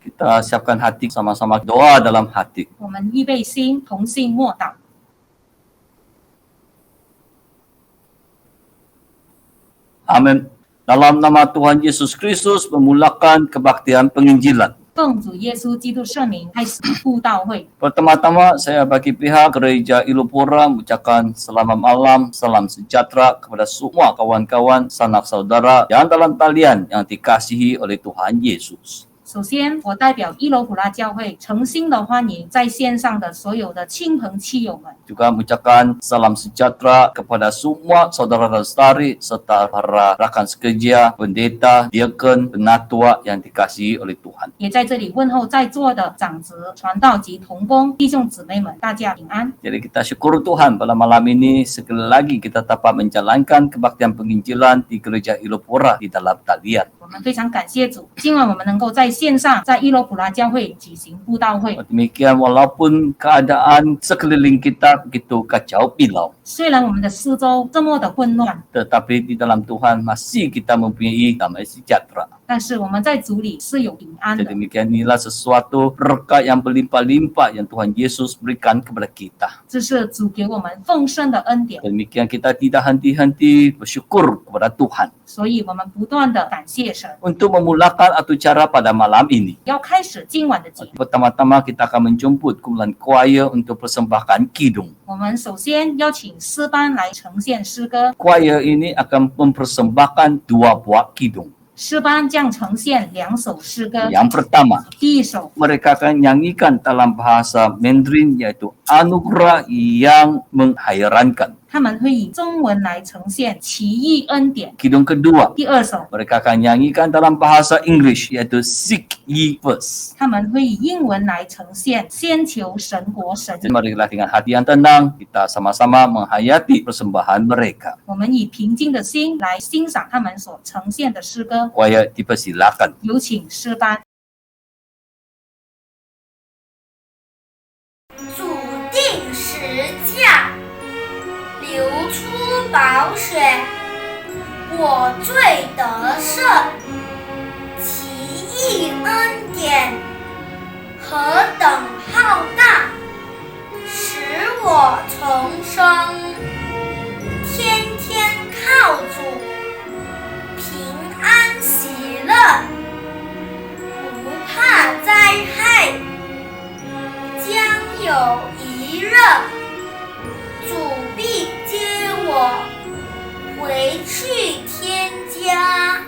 Kita siapkan hati sama-sama doa dalam hati. 我们预备心，同心默祷。 Amin. Dalam nama Tuhan Yesus Kristus memulakan kebaktian penginjilan. 奉主耶稣基督圣名开始布道会。 Pertama-tama saya bagi pihak Gereja Ilupura mengucapkan selamat malam, salam sejahtera kepada semua kawan-kawan, sanak saudara yang dalam talian yang dikasihi oleh Tuhan Yesus. 首先，我代表伊罗普拉教会诚心的欢迎在线上的所有的亲朋戚友们， Juga mengucapkan salam sejahtera kepada semua saudara lestari serta para rakan sekerja, pendeta, diakon, penatua yang dikasihi oleh Tuhan. 也在这里问候在座的长子、传道及同工弟兄姊妹们，大家平安。 Jadi kita syukur Tuhan pada malam ini sekali lagi kita dapat menjalankan kebaktian penginjilan di Gereja Ilupura di dalam talian. 我们非常感谢主，今晚我们能够在线上在伊罗普拉教会举行布道会。 Demikian walaupun keadaan sekeliling kita begitu kacau pilau, 虽然我们的四周这么的混乱， tetapi di dalam Tuhan masih kita mempunyai damai sejahtera. 但是我们在主里是有平安的。 Demikian inilah sesuatu berkat yang berlimpah-limpah yang Tuhan Yesus berikan kepada kita. 这是主给我们丰盛的恩典， Demikian kita tidak henti-henti bersyukur kepada Tuhan. 所以我们不断的感谢神。 Untuk memulakan acara pada malam ini, 要开始今晚的节目， pertama-tama kita akan menjemput kumpulan choir untuk persembahkan kidung. 我们首先邀请诗班来呈现诗歌， Choir ini akan mempersembahkan 2 buah kidung. 诗班将呈现2首诗歌。 Yang pertama, 第一首， mereka akan nyanyikan dalam bahasa Mandarin yaitu anugerah yang menghairankan. 他们会以中文来呈现奇异恩典。 Kidung kedua, 第二首， mereka akan nyanyikan dalam bahasa English yaitu Seek Ye First. 他们会以英文来呈现先求神国神义。 Marilah dengan hati yang tenang kita sama-sama menghayati persembahan mereka. 我们以平静的心来欣赏他们所呈现的诗歌。 Choir dipersilakan. 有请诗班。主定时价，流出宝血，我罪得赦，奇异恩典何等浩大，使我重生，天天靠主，平安喜乐，不怕灾害。将有一日，主必接我回去天家。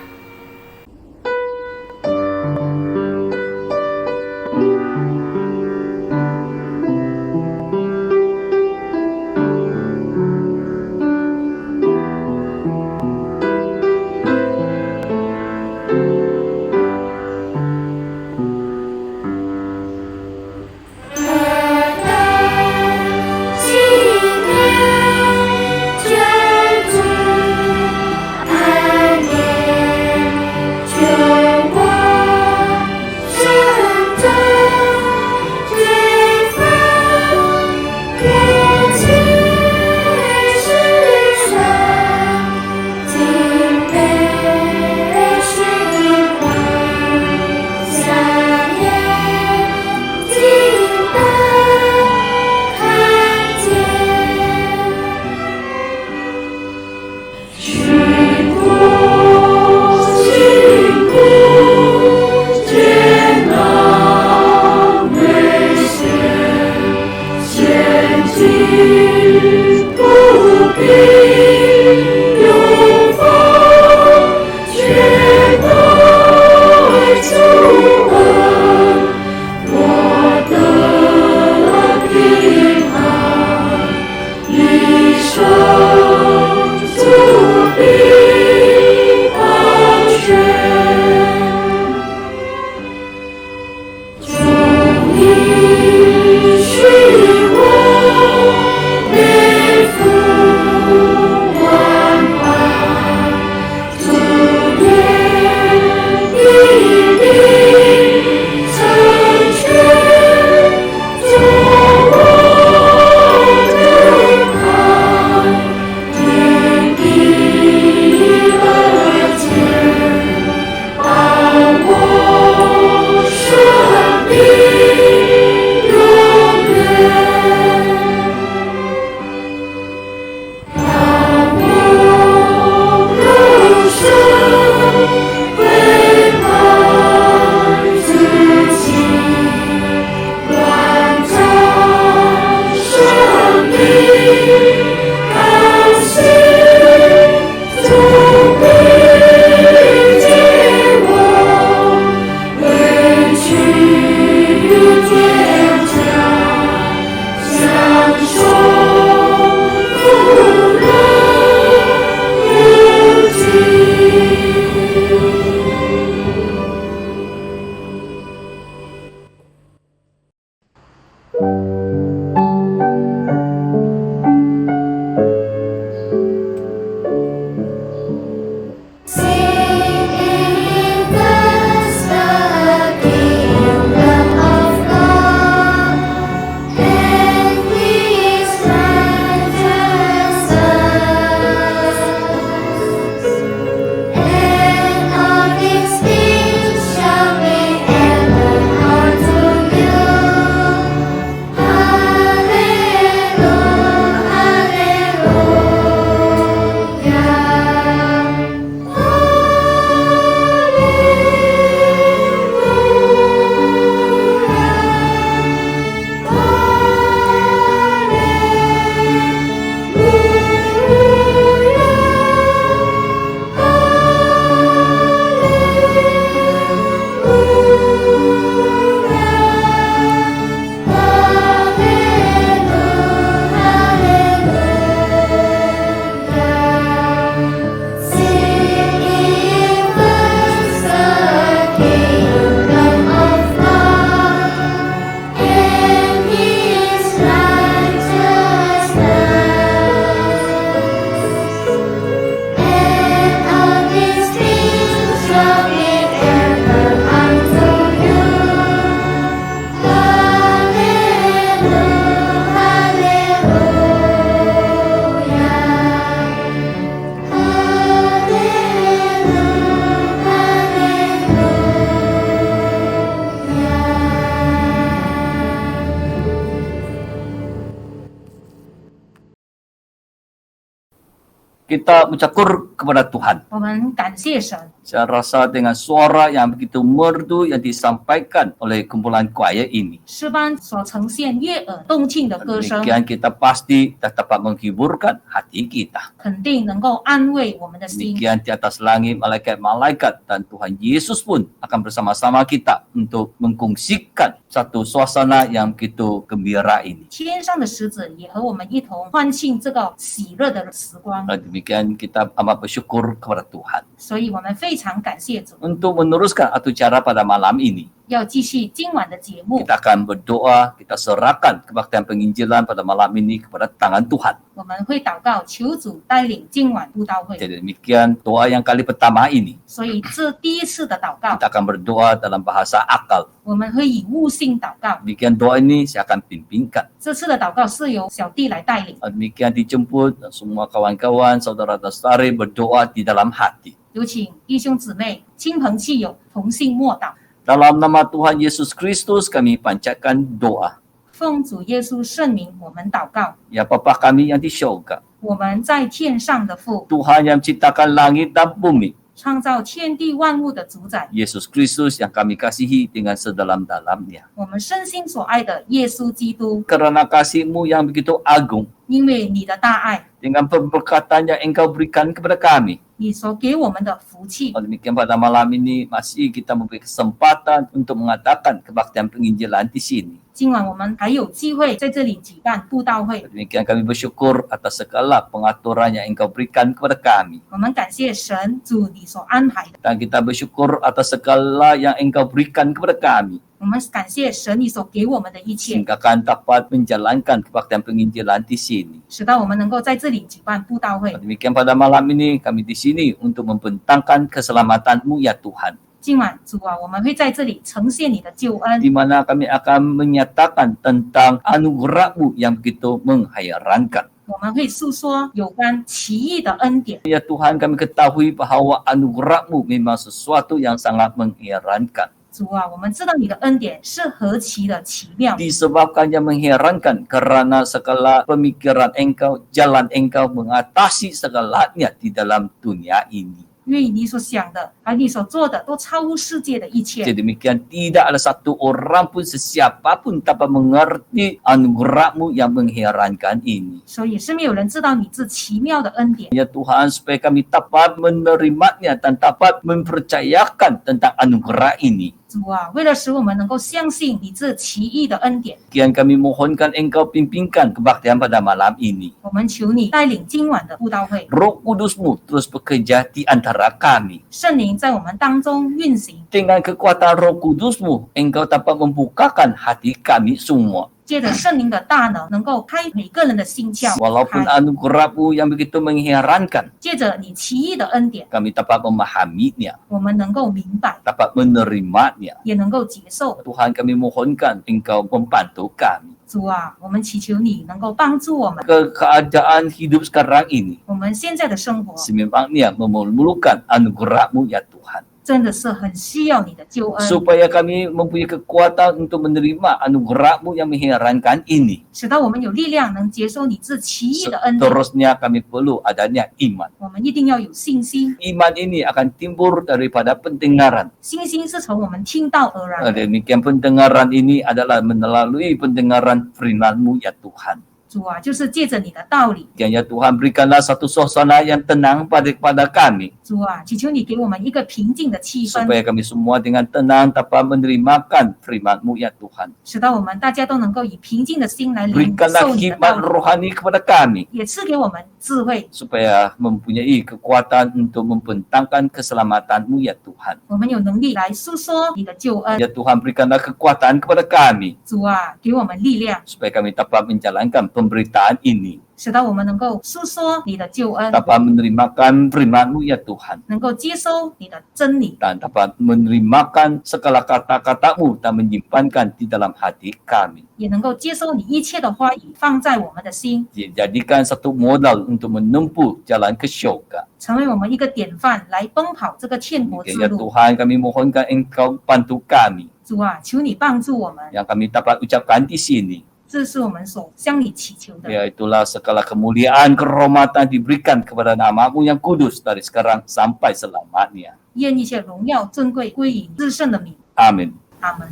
Kita bersyukur kepada Tuhan. 我们感谢神。 Saya rasa dengan suara yang begitu merdu yang disampaikan oleh kumpulan choir ini, 诗班所呈现悦耳动听的歌声， demikian kita pasti dapat menghiburkan hati kita. 肯定能够安慰我们的心。 Demikian di atas langit malaikat-malaikat dan Tuhan Yesus pun akan bersama-sama kita untuk mengkongsikan satu suasana yang begitu gembira ini. 天上的使者也和我们一同欢庆这个喜乐的时光， Demikian kita amat bersyukur kepada Tuhan. 所以我们非常感谢主。 Untuk meneruskan acara pada malam ini, 要继续今晚的节目， kita akan berdoa, kita serahkan kebaktian penginjilan pada malam ini kepada tangan Tuhan. 我们会祷告，求主带领今晚布道会。 Jadi demikian doa yang kali pertama ini, 所以这第一次的祷告， kita akan berdoa dalam bahasa akal. 我们会以悟性祷告。 Demikian doa ini saya akan pimpinkan. 这次的祷告是由小弟来带领， Demikian dijemput semua kawan-kawan, saudara-saudari berdoa di dalam hati. 有请弟兄姊妹、亲朋戚友同心默祷， Dalam nama Tuhan Yesus Kristus kami panjatkan doa. 奉主耶稣圣名，我们祷告。 Ya Bapa kami yang di syurga, 我们在天上的父， Tuhan yang menciptakan langit dan bumi, 创造天地万物的主宰， Yesus Kristus yang kami kasihi dengan sedalam-dalamnya. 我们身心所爱的耶稣基督， Karena kasih-Mu yang begitu agung, 因为你的大爱， dengan pemberkatan yang Engkau berikan kepada kami. 你所给我们的福气， Demikian pada malam ini masih kita memberi kesempatan untuk mengadakan kebaktian penginjilan di sini. 今晚我们还有机会在这里举办布道会， Demikian kami bersyukur atas segala pengaturan yang Engkau berikan kepada kami. 我们感谢神主你所安排的， Dan kita bersyukur atas segala yang Engkau berikan kepada kami. 我们感谢神你所给我们的一切， Sehingga kami dapat menjalankan kebaktian penginjilan di sini. 使到我们能够在这里举办布道会。 Demikian pada malam ini kami di sini untuk membentangkan keselamatan-Mu ya Tuhan. 今晚主啊，我们会在这里呈现你的救恩， Di mana kami akan menyatakan tentang anugerah-Mu yang begitu menghayrankan. 我们会诉说有关奇异的恩典。 Ya Tuhan, kami ketahui bahwa anugerah-Mu memang sesuatu yang sangat mengherankan. 主啊，我们知道你的恩典是何其的奇妙， Disebabkan yang mengherankan karena segala pemikiran Engkau, jalan Engkau mengatasi segalanya di dalam dunia ini. 因为你所想的和你所做的都超乎世界的一切。 Jadi demikian tidak ada satu orang pun sesiapapun dapat mengerti anugerah-Mu yang mengherankan ini. 所以是没有人知道你这奇妙的恩典。 Ya Tuhan, supaya kami dapat menerimanya dan dapat mempercayakan tentang anugerah ini. 主啊，为了使我们能够相信你这奇异的恩典， Kian kami mohonkan Engkau pimpinkan kebaktian pada malam ini. 我们求你带领今晚的布道会， Roh Kudus-Mu terus bekerja di antara kami. 圣灵在我们当中运行， Dengan kekuatan Roh Kudus-Mu, Engkau dapat membukakan hati kami semua. 借着圣灵的大能，能够开每个人的心窍， Walaupun 开 anugerah-Mu yang begitu mengherankan, 借着你奇异的恩典， kami dapat memahaminya, 我们能够明白， dapat menerimanya. 也能够接受。 Tuhan, kami mohonkan Engkau membantu kami. 主啊，我们祈求你能够帮助我们， Keadaan hidup sekarang ini 我们现在的生活 sememangnya memerlukan anugerah-Mu ya Tuhan. 真的是很需要你的救恩， Supaya kami mempunyai kekuatan untuk menerima anugerah-Mu yang mengherankan ini. 使到我们有力量能接受你这奇异的恩典。 Seterusnya kami perlu adanya iman. 我们一定要有信心， Iman ini akan timbul daripada pendengaran. 信心是从我们听到而来的。 Demikian pendengaran ini adalah melalui pendengaran firman-Mu ya Tuhan. 主啊，就是借着你的道理， Ya Tuhan, berikanlah satu suasana yang tenang kepada kami. 主啊，祈求你给我们一个平静的气氛， Supaya kami semua dengan tenang dapat menerimakan firman-Mu ya Tuhan. 使到我们大家都能够以平静的心来领 Berikanlah 受你的 hikmat 道理， rohani kepada kami. 也赐给我们智慧， Supaya mempunyai kekuatan untuk membentangkan keselamatan-Mu ya Tuhan. 我们有能力来诉说你的救恩。 Ya Tuhan, berikanlah kekuatan kepada kami. 主啊，给我们力量， Supaya kami dapat menjalankan pemberitaan ini. 使到我们能够诉说你的救恩， Dapat menerimakan firman-Mu ya Tuhan. 能够接收你的真理， Dan dapat menerimakan segala kata-kata-Mu dan menyimpankan di dalam hati kami. 也能够接收你一切的话语，放在我们的心， Dijadikan satu modal untuk menempuh jalan ke syurga. 成为我们一个典范，来奔跑这个天国之 Ya 路。 Tuhan, kami mohonkan Engkau bantu kami. 主啊，求你帮助我们， Yang kami dapat ucapkan di sini. 这是我们所向你祈求的。 Ya itulah segala kemuliaan, kehormatan diberikan kepada nama-Mu yang kudus dari sekarang sampai selamanya. 愿一切荣耀尊贵归于至圣的名。 Amin. 阿门。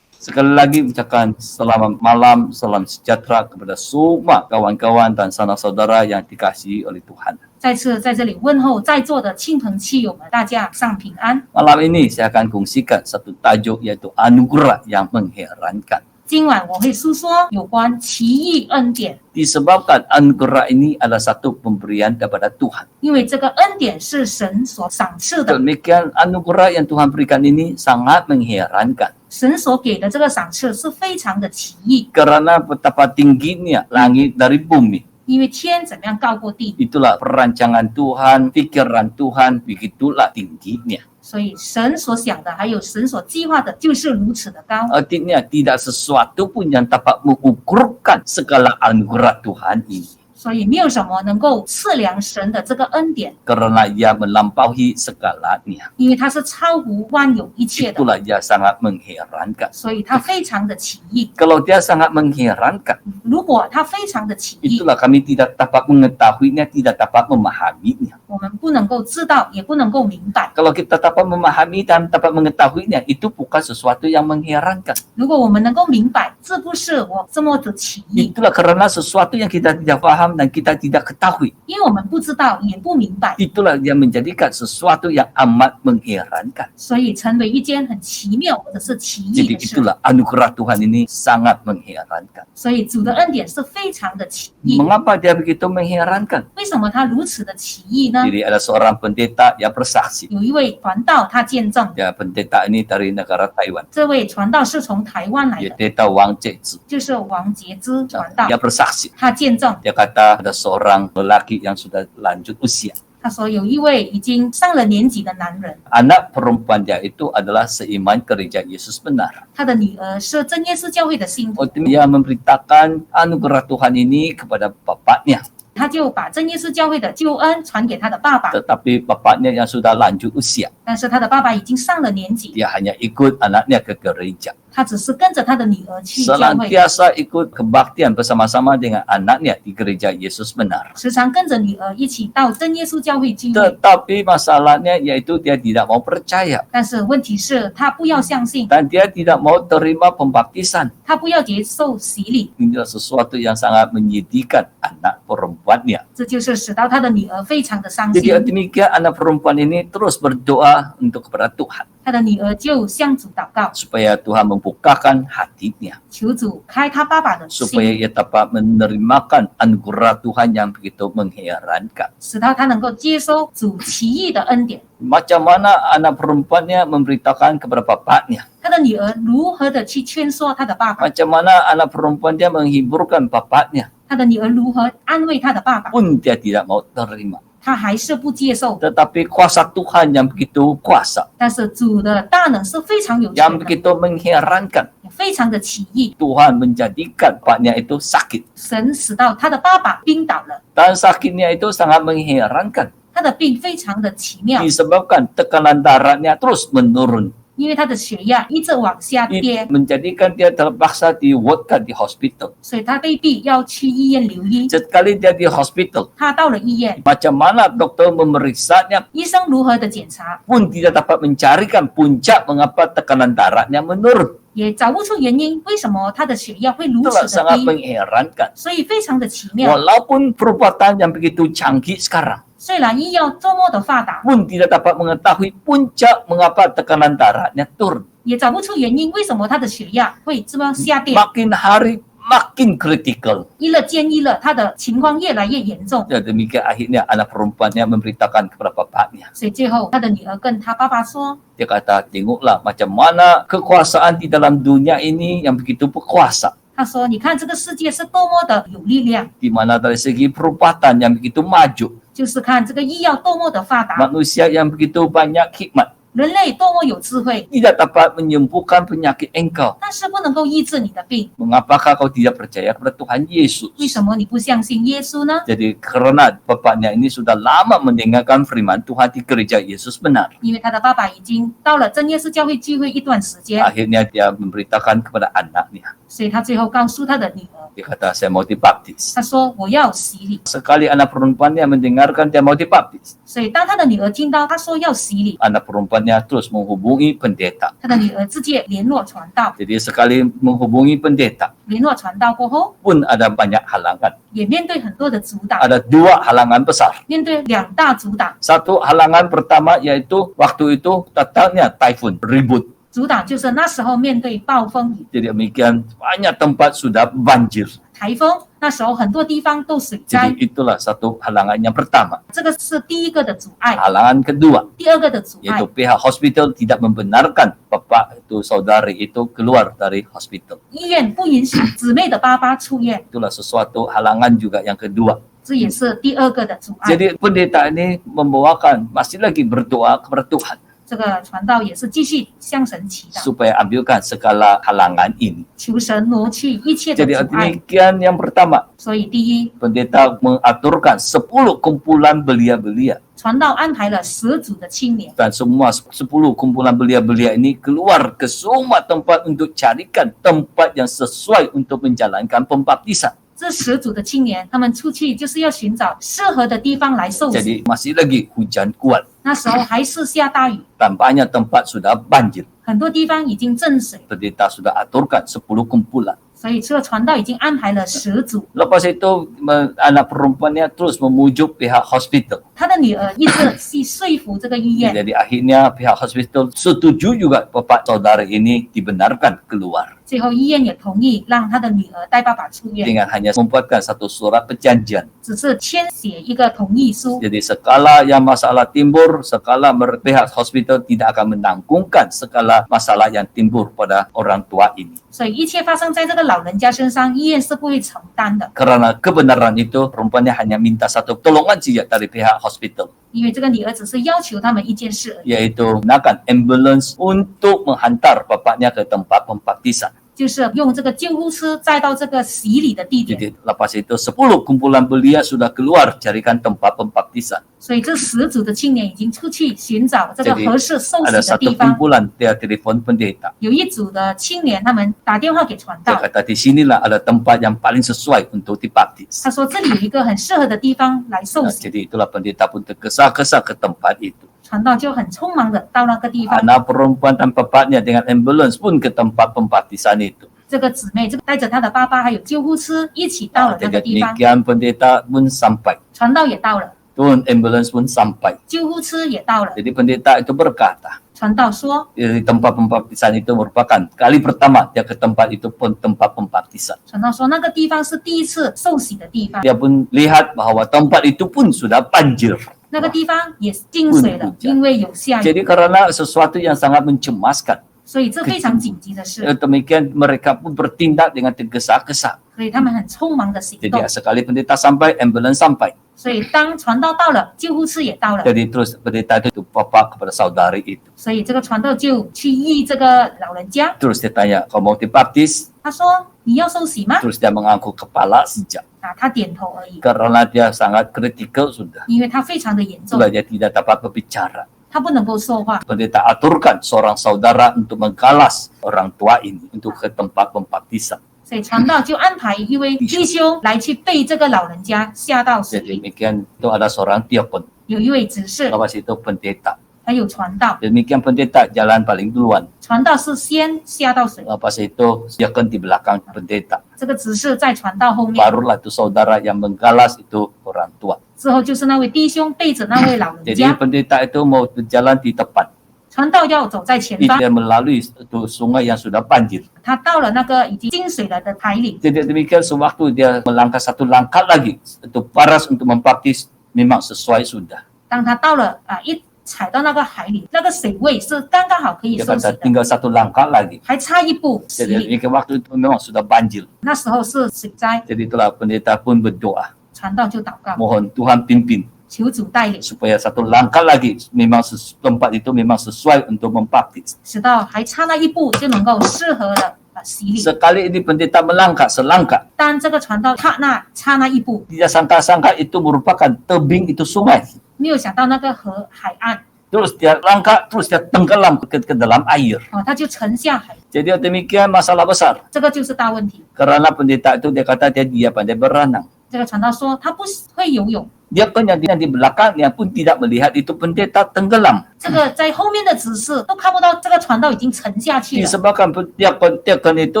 Sekali lagi ucapkan selamat malam, salam sejahtera kepada semua kawan-kawan dan sanak saudara yang dikasihi oleh Tuhan. 再次在这里问候在座的亲朋戚友们，大家上平安。 Malam ini saya akan kongsikan satu tajuk yaitu anugerah yang mengherankan. 今晚我会诉说有关奇异恩典， Disebabkan anugerah ini adalah satu pemberian daripada Tuhan. 因为这个恩典是神所赏赐的， Demikian anugerah yang Tuhan berikan ini sangat mengherankan. 神所给的这个赏赐是非常的奇异， Karena betapa tingginya langit dari bumi. 因为天怎么样高过地， Itulah perancangan Tuhan, pikiran Tuhan, begitulah tingginya. 所以神所想的还有神所计划的就是如此的高。 Artinya tidak sesuatu pun yang dapat mengukurkan segala anugerah Tuhan ini. 所以没有什么能够测量神的这个恩典， Karena ia melampaui segalanya. 因为它是超乎万有一切的， Itulah ia sangat mengherankan. 所以它非常的奇异。 Kalau dia sangat mengherankan, 如果它非常的奇异， itulah kami tidak dapat mengetahuinya, tidak dapat memahaminya. 我们不能够知道，也不能够明白。 Kalau kita dapat memahami dan dapat mengetahuinya, itu bukan sesuatu yang mengherankan. 如果我们能够明白，这不是我这么的奇异， Itulah karena sesuatu yang kita tidak paham dan kita tidak ketahui. 因为我们不知道，也不明白， Itulah yang menjadikan sesuatu yang amat mengherankan. 所以成为一件很奇妙或者是奇异 Jadi 的事。 itulah anugerah Tuhan ini sangat mengherankan. 所以主的恩典是非常的奇异。 Mengapa dia begitu mengherankan? 为什么他如此的奇异呢？ Jadi ada seorang pendeta yang bersaksi. 有一位传道，他见证， Ya, pendeta ini dari negara Taiwan. 这位传道是从台湾来的， Pendeta Wang Zezi. 就是王杰之传道 Dia，bersaksi. 他见证， Dia kata ada seorang lelaki yang sudah lanjut usia. 他说有一位已经上了年纪的男人， Anak perempuan dia itu adalah seiman gereja Yesus benar. 他的女儿是真耶稣教会的信徒， Waktu dia memberitakan anugerah Tuhan ini kepada bapaknya. 他就把真耶稣教会的救恩传给他的爸爸， Tetapi bapaknya yang sudah lanjut usia, 但是他的爸爸已经上了年纪， dia hanya ikut anaknya ke gereja. 他只是跟着他的女儿去教会， Senantiasa ikut kebaktian bersama-sama dengan anaknya di gereja Yesus benar. 时常跟着女儿一起到真耶稣教会聚会。 Tetapi masalahnya yaitu dia tidak mau percaya 但是问题是，他不要相信， dan dia tidak mau terima pembaptisan. 他不要接受洗礼， Inilah sesuatu yang sangat menyedihkan anak perempuannya. 这就是使到他的女儿非常的伤 Jadi 心。 demikian anak perempuan ini terus berdoa untuk kepada Tuhan 他的女儿就向主祷告， supaya Tuhan membukakan hatinya, 求主开他爸爸的 supaya 心， ia dapat menerimakan anugerah Tuhan yang begitu mengherankan. 使到他能够接收主奇异的恩典。 Macam mana anak perempuannya memberitakan kepada bapaknya? 他的女儿如何的去劝说他的爸爸？ Macam mana anak perempuan dia menghiburkan bapaknya? 他的女儿如何安慰他的爸爸？ Pun dia tidak mau terima. 他还是不接受。 Tetapi kuasa Tuhan yang begitu kuasa, 但是主的大能是非常有 yang 权的， begitu mengherankan. 也非常的奇异。 Tuhan menjadikan bapaknya itu sakit. 神使到他的爸爸病倒了， Dan sakitnya itu sangat mengherankan. 他的病非常的奇妙， Disebabkan tekanan darahnya terus menurun. 因为他的血压一直往下跌， Menjadikan dia terpaksa diwardkan di hospital. 所以他被逼要去医院留医。 Sekali dia di hospital, 他到了医院， macam mana dokter memeriksanya 医生如何的检查， pun tidak dapat mencarikan puncak mengapa tekanan darahnya menurun. 也找不出原因，为什么他的血压会如 Itulah 此的 sangat 低， mengherankan. 所以非常的奇妙。 Walaupun perubatan yang begitu canggih sekarang 虽然医药多么的发达， pun tidak dapat mengetahui puncak mengapa tekanan darahnya turun. 也找不出原因，为什么他的血压会这么下跌。 Makin hari makin kritikal. 医了见医了，他的情况越来越严重， Ya, demikian akhirnya anak perempuannya memberitakan kepada bapaknya. 所以最后他的女儿跟他爸爸说 Dia kata, tengoklah macam mana kekuasaan di dalam dunia ini yang begitu berkuasa. 他说：“你看这个世界是多么的有力量， Di mana dari segi perubatan yang begitu maju. 就是看这个医药多么的发达， Manusia yang begitu banyak hikmat. 人类多么有智慧， tidak dapat menyembuhkan penyakit engkau. 但是不能够医治你的病。 Mengapakah kau tidak percaya kepada Tuhan Yesus? 为什么你不相信耶稣呢？ Jadi karena bapaknya ini sudah lama mendengarkan firman Tuhan di gereja Yesus benar. 因为他的爸爸已经到了真耶稣教会聚会一段时间， Akhirnya dia memberitakan kepada anaknya. 所以他最后告诉他的女儿， Dia kata, saya mau dibaptis. 他说我要洗礼。 Sekali anak perempuannya mendengarkan dia mau dibaptis, 所以当他的女儿听到他说要洗礼， anak perempuannya terus menghubungi pendeta. 他的女儿直接联络传道， Jadi sekali menghubungi pendeta 联络传道过后， pun ada banyak halangan. 也面对很多的阻挡， Ada dua halangan besar. 面对两大阻挡。 Satu halangan pertama yaitu waktu itu datangnya typhoon, ribut. 阻挡就是那时候面对暴风雨、 Jadi demikian banyak tempat sudah banjir. 台风，那时候很多地方都水灾， Jadi itulah satu halangan yang pertama. 这个是第一个的阻碍。 Halangan kedua 第二个的阻碍 yaitu pihak hospital tidak membenarkan bapak itu saudari itu keluar dari hospital. 医院不允许姊妹的爸爸出院， Itulah sesuatu halangan juga yang kedua. 这也是第二个的阻碍。 Jadi pendeta ini membawakan masih lagi berdoa kepada Tuhan 这个传道也是继续向神祈祷， supaya ambilkan segala halangan ini. 求神挪去一切的 Jadi 阻碍。 demikian yang pertama, 所以第一， pendeta mengaturkan 10 kumpulan belia-belia 传道安排了10组的青年， dan semua 10 kumpulan belia-belia ini keluar ke semua tempat untuk carikan tempat yang sesuai untuk menjalankan pembaptisan. 这10组的青年，他们出去就是要寻找适合的地方来受洗。 Jadi masih lagi hujan kuat 那时候还是下大雨， dan banyak tempat sudah banjir. 很多地方已经浸水， Pendeta sudah aturkan 10 kumpulan. 所以这个传道已经安排了10组。 Lepas itu anak perempuannya terus memujuk pihak hospital. 他的女儿一直去说服这个医院， Jadi akhirnya pihak hospital setuju juga bapak saudara ini dibenarkan keluar. 最后医院也同意让他的女儿带爸爸出院， Dengan hanya membuatkan satu surat perjanjian. 只是签写一个同意书。 Jadi sekala yang masalah timbul, sekala pihak hospital tidak akan menanggungkan segala masalah yang timbul pada orang tua ini. 所以一切发生在这个老人家身上，医院是不会承担的， Karena kebenaran itu, perempuannya hanya minta satu tolongan saja dari pihak hospital, 因为这个女儿只是要求他们一件事而已， yaitu gunakan ambulans untuk menghantar bapaknya ke tempat pembaptisan. 就是用这个救护车载到这个洗礼的地点。 Jadi lepas itu 10 kumpulan belia sudah keluar carikan tempat pembaptisan. 所以这10组的青年已经出去寻找这个 Jadi 合适受 ada 洗的 satu 地方。 kumpulan dia telepon pendeta. 有一组的青年，他们打电话给传 Dia 道， kata di sinilah ada tempat yang paling sesuai untuk dibaptis. 他说这里有一个很适合的地方来受 Nah, 洗。 jadi itulah pendeta pun tergesa-gesa ke tempat itu. 传道就很匆忙的到那个地方， Anak perempuan dan bapaknya dengan ambulans pun ke tempat pembaptisan itu. 这个姊妹这个带着她的爸爸还有救护车一起到了那 Jadi 个地方， demikian pendeta pun sampai. 传道也到了， Turun ambulans pun sampai. 救护车也到了。 Jadi pendeta itu berkata, 传道说， di tempat pembaptisan itu merupakan kali pertama dia ke tempat itu pun tempat pembaptisan. 传道说那个地方是第一次受洗的地方， Dia pun lihat bahwa tempat itu pun sudah banjir. 那个地方也进水了，因为有下雨， Jadi karena sesuatu yang sangat mencemaskan, 所以这非常紧急的事， demikian mereka pun bertindak dengan tergesa-gesa. 所以他们很匆忙的行 Jadi 动。 sekali pendeta sampai, ambulans sampai. 所以当传道到了，救护车也到了， Jadi terus pendeta itu bapak kepada saudari itu. 所以这个传道就去医这个老人家。 Terus dia tanya, kau mau dibaptis? 他说：“你要受洗吗 Terus dia mengangguk kepala saja. ？”啊，他点头而已， Karena dia sangat kritikal sudah. 因为他非常的严重， Sudah dia tidak dapat berbicara. 他不能够说话。 Pendeta aturkan seorang saudara untuk menggalas orang tua ini untuk ke tempat pembaptisan. 所以传道就安排一位弟兄来去背这个老人家下到水 Jadi 里， demikian itu ada seorang diakon. 有一位执事， Lepas itu pendeta. 还有传道。 Demikian pendeta jalan paling duluan. 传道是先下到水， Lepas itu diakon di belakang pendeta. 这个执事在传道后面， Barulah itu saudara yang menggalas itu orang tua. 之后就是那位弟兄背着那位老人 Jadi 家， pendeta itu mau berjalan di depan. 传道要走在前方。 Dia melalui itu sungai yang sudah banjir. 他到了那个已经进水了的海里， Jadi demikian sewaktu dia melangkah satu langkah lagi, itu paras untuk membaptis memang sesuai sudah. 当他到了一踩到那个海里，那个水位是刚刚好可以 Dia 受洗 kata 的， tinggal satu langkah lagi. 还差一步洗 Jadi 礼。 demikian waktu itu memang sudah banjir. 那时候是水灾， Jadi itulah pendeta pun berdoa. 传道就祷告， Mohon Tuhan pimpin. 求主带领， supaya satu langkah lagi memang tempat itu memang sesuai untuk membaptis. 使到还差那一步就能够适合的洗礼。 Sekali ini pendeta melangkah selangkah, 当这个传道差那一步， dia sangka-sangka itu merupakan tebing itu sungai. 没有想到那个河海岸 Terus dia langkah, terus dia tenggelam ke dalam air. 他就沉下海， Jadi demikian masalah besar. 这个就是大问题。 Karena pendeta itu dia kata dia pandai berenang. 这个传道说他不会游泳， Dia penyanyi di belakangnya pun tidak melihat itu pendeta tenggelam. 这个在后面的指示都看不到这个传道已经沉下去了， Disebabkan pendeta itu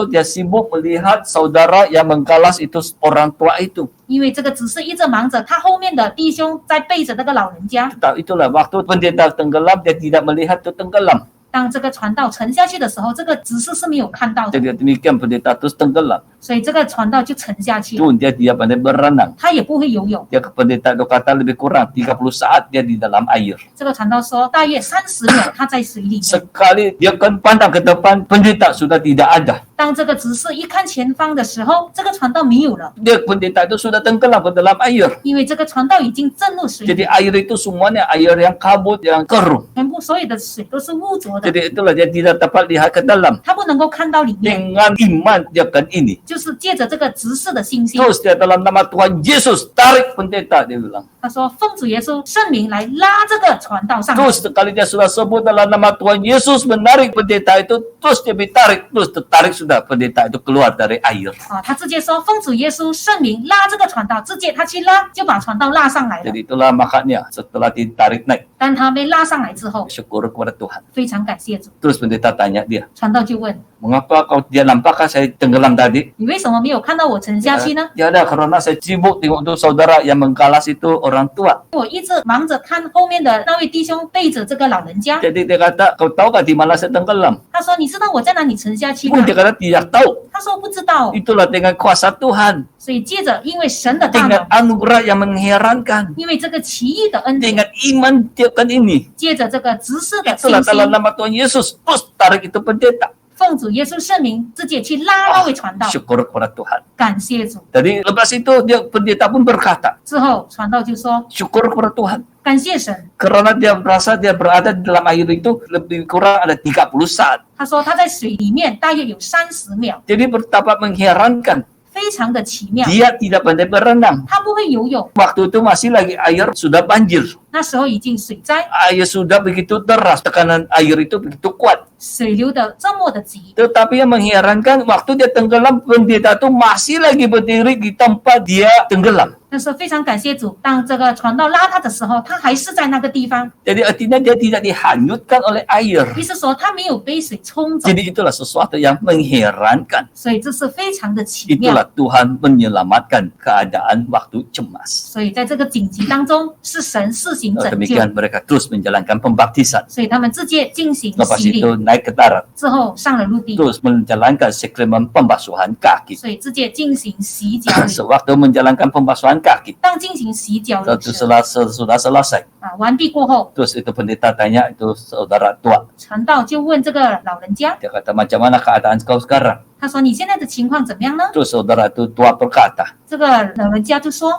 dia sibuk melihat saudara yang menggalas itu orang tua itu. 因为这个指示一直忙着，他后面的弟兄在背着那个老人家。 Itulah waktu pendeta tenggelam dia tidak melihat itu tenggelam. 当这个传道沉下去的时候，这个指示是没有看到的， Jadi demikian pendeta terus tenggelam. 所以这个传道就沉下去了， Itu dia pandai berenang. 他也不会游泳。 Dia ke pendeta itu kata lebih kurang 30 saat dia di dalam air. 这个传道说，大约30秒他在水里面。 Sekali dia kan pandang ke depan, pendeta sudah tidak ada. 当这个指示一看前方的时候，这个传道没有了， Dia pendeta itu sudah tenggelam ke dalam air. 因为这个传道已经浸入水里， Jadi air itu semuanya air yang kabut, yang keruh. 全部所有的水都是污浊的， Jadi itulah dia tidak dapat lihat ke dalam. 他不能够看到里面， Dengan iman dia kan ini. 就是借着这个指示的信心。 Terus dia dalam nama Tuhan Yesus tarik pendeta, dia bilang. 他说，奉主耶稣圣名来拉这个传道上来。 Terus sekali dia sudah sebut dalam nama Tuhan Yesus menarik pendeta itu, terus dia ditarik, terus tertarik sudah pendeta itu keluar dari air. 啊，他直接说奉主耶稣圣名拉这个传道，直接他去拉，就把传道拉上来了。 Jadi itulah makanya setelah ditarik naik, 当他被拉上来之后， syukur kepada Tuhan. 非常感谢主。 Terus pendeta tanya dia, 传道就问 mengapa dia nampakkah saya tenggelam tadi? 你为什么没有看到我沉下去呢？ Ya ada, karena saya sibuk tengok tuh saudara yang menggalas itu orang tua. 我一直忙着看后面的那位弟兄背着这个老人家。 Jadi dia kata, kau tahu gak di mana saya tenggelam? 他说：“你知道我在哪里沉下去吗 Pun dia kata tidak tahu.？” 他说：“不知道。 Itulah dengan kuasa Tuhan, ”所以借着因为神的大 dengan 能， anugerah yang mengherankan, 因为这个奇异的恩典， dengan iman dia kan ini. 借着这个执事的 Itulah 信 dalam 心， nama Tuhan Yesus, terus tarik itu pendeta. 奉主耶稣圣名，直接去拉那位传道。 Syukur kepada Tuhan. 感谢主。 Jadi lepas itu dia pendeta pun berkata, 之后传道就说 syukur kepada Tuhan. 感谢神。 Karena dia merasa dia berada di dalam air itu lebih kurang ada 30 saat. 他说他在水里面大约有30秒， Jadi betapa mengherankan. 非常的奇妙。 Dia tidak pandai berenang. 他不会游泳， Waktu itu masih lagi air sudah banjir. 那时候已经水灾， Air sudah begitu deras, tekanan air itu begitu kuat. 水流的这么的急。 Tetapi yang mengherankan, waktu dia tenggelam, pendeta itu masih lagi berdiri di tempat dia tenggelam. 但是非常感谢主，当这个传道拉他的时候，他还是在那个地方， Jadi artinya dia tidak dihanyutkan oleh air. 意思说他没有被水冲走， Jadi itulah sesuatu yang mengherankan. 所以这是非常的奇妙。 Itulah Tuhan menyelamatkan keadaan waktu cemas. 所以在这个紧急当中，是神施行拯救， Demikian mereka terus menjalankan pembaptisan. 所以他们直接进行 Lepas 洗礼 itu，naik ke darat. 之后上了陆地， Terus menjalankan sakramen pembasuhan kaki. 所以直接进行洗脚礼。 Sewaktu menjalankan pembasuhan kaki, 当进行洗脚礼 itu 时， sudah selesai. 完毕过后， Terus itu pendeta tanya itu saudara tua. 传道就问这个老人家， Dia kata, macam mana keadaan kau sekarang? 他说：“你现在的情况怎么样呢 Terus saudara itu tua berkata,？” 这个老人家就说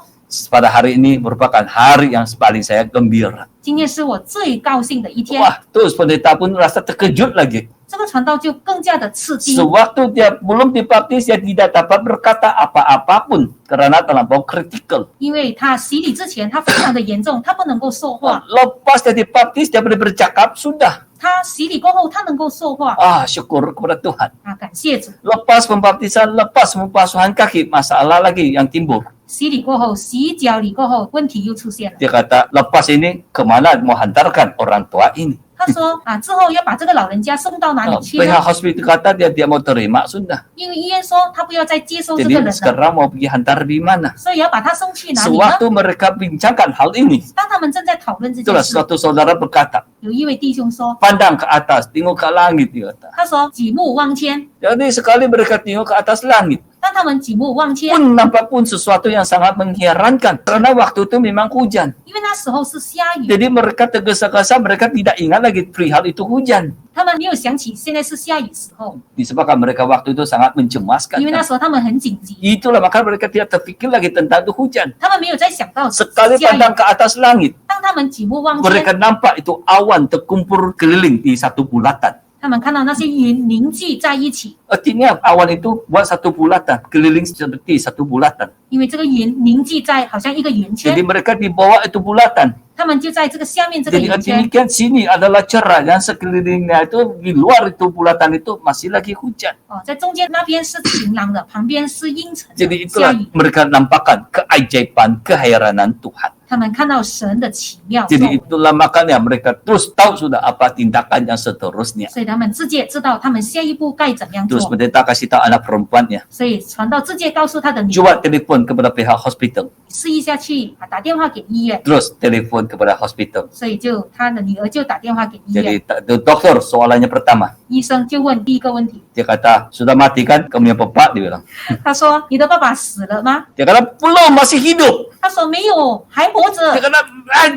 pada hari ini merupakan hari yang paling saya gembira.：“ 今天是我最高兴的一天。” Wah, terus pendeta pun rasa terkejut lagi. 这个传道就更加的刺激。 Sewaktu dia belum dibaptis, dia tidak dapat berkata apa-apapun karena terlampau kritikal. 因为他洗礼之前，他非常的严重，他不能够说话。 Lepas dia dibaptis, dia boleh bercakap, sudah. 他洗礼过后，他能够说话 Syukur kepada Tuhan. 啊，感谢主。 Lepas pembaptisan, lepas pembasuhan kaki, masalah lagi yang timbul. 洗礼过后，洗脚礼过后，问题又出现了。 Dia kata, lepas ini kemana mau hantarkan orang tua ini? 他说啊，之后要把这个老人家送到哪里去 Pihak 呢？ hospital kata dia mau terima, sudah. 因为医院说他不要再接收这个 Jadi 人了， sekarang mau pergi hantar di mana? 所以要把他送去哪里呢？ Sewaktu mereka bincangkan hal ini, 当他们正在讨论这件 itulah 事， suatu saudara berkata, 有一位弟兄说， pandang ke atas, tengok ke langit, dia kata. 他说举目望天， Jadi sekali mereka tengok ke atas langit, 当他们举目望天， pun nampak pun sesuatu yang sangat mengherankan. Karena waktu itu memang hujan. 因为那时候是下雨， Jadi mereka tergesa-gesa, mereka tidak ingat lagi perihal itu hujan. 他们没有想起现在是下雨时候， Disebabkan mereka waktu itu sangat mencemaskan. 因为那时候他们很紧急， Itulah maka mereka tidak terpikir lagi tentang itu hujan. 他们没有再想到 Sekali 下雨。 pandang ke atas langit, 当他们举目望 mereka 天， nampak itu awan terkumpul keliling di satu bulatan. 他们看到那些云凝聚在一起， Artinya awan itu buat satu bulatan, keliling seperti satu bulatan. 因为这个云凝聚在好像一个圆 Jadi 圈， mereka di bawah itu bulatan. 他们就在这个下面这个 Jadi 圆圈。 demikian sini adalah cerah, dan sekelilingnya itu di luar itu bulatan itu masih lagi hujan. 哦，在中间那边是晴朗的，旁边是阴沉 Jadi 的下 itulah 雨。 mereka nampakkan keajaiban, keheranan Tuhan. 他们看到神的奇妙作 Jadi 为， itulah makanya mereka terus tahu sudah apa tindakan yang seterusnya. 所以他们自己也知道他们下一步该怎样 Terus 做。 pendeta kasih tahu anak perempuannya, 所以传道自己告诉他的女儿， coba telepon kepada pihak hospital. 试一下去打电话给医院。 Terus telepon kepada hospital. 所以他的女儿就打电话给医 Jadi 院， dokter soalannya pertama, 医生就问第一个问题， dia kata sudah mati kan kamu yang bapak, dia bilang. 他说你的爸爸死了吗？ Dia kata belum, masih hidup. 他说没有，还活 Dia 着。 kata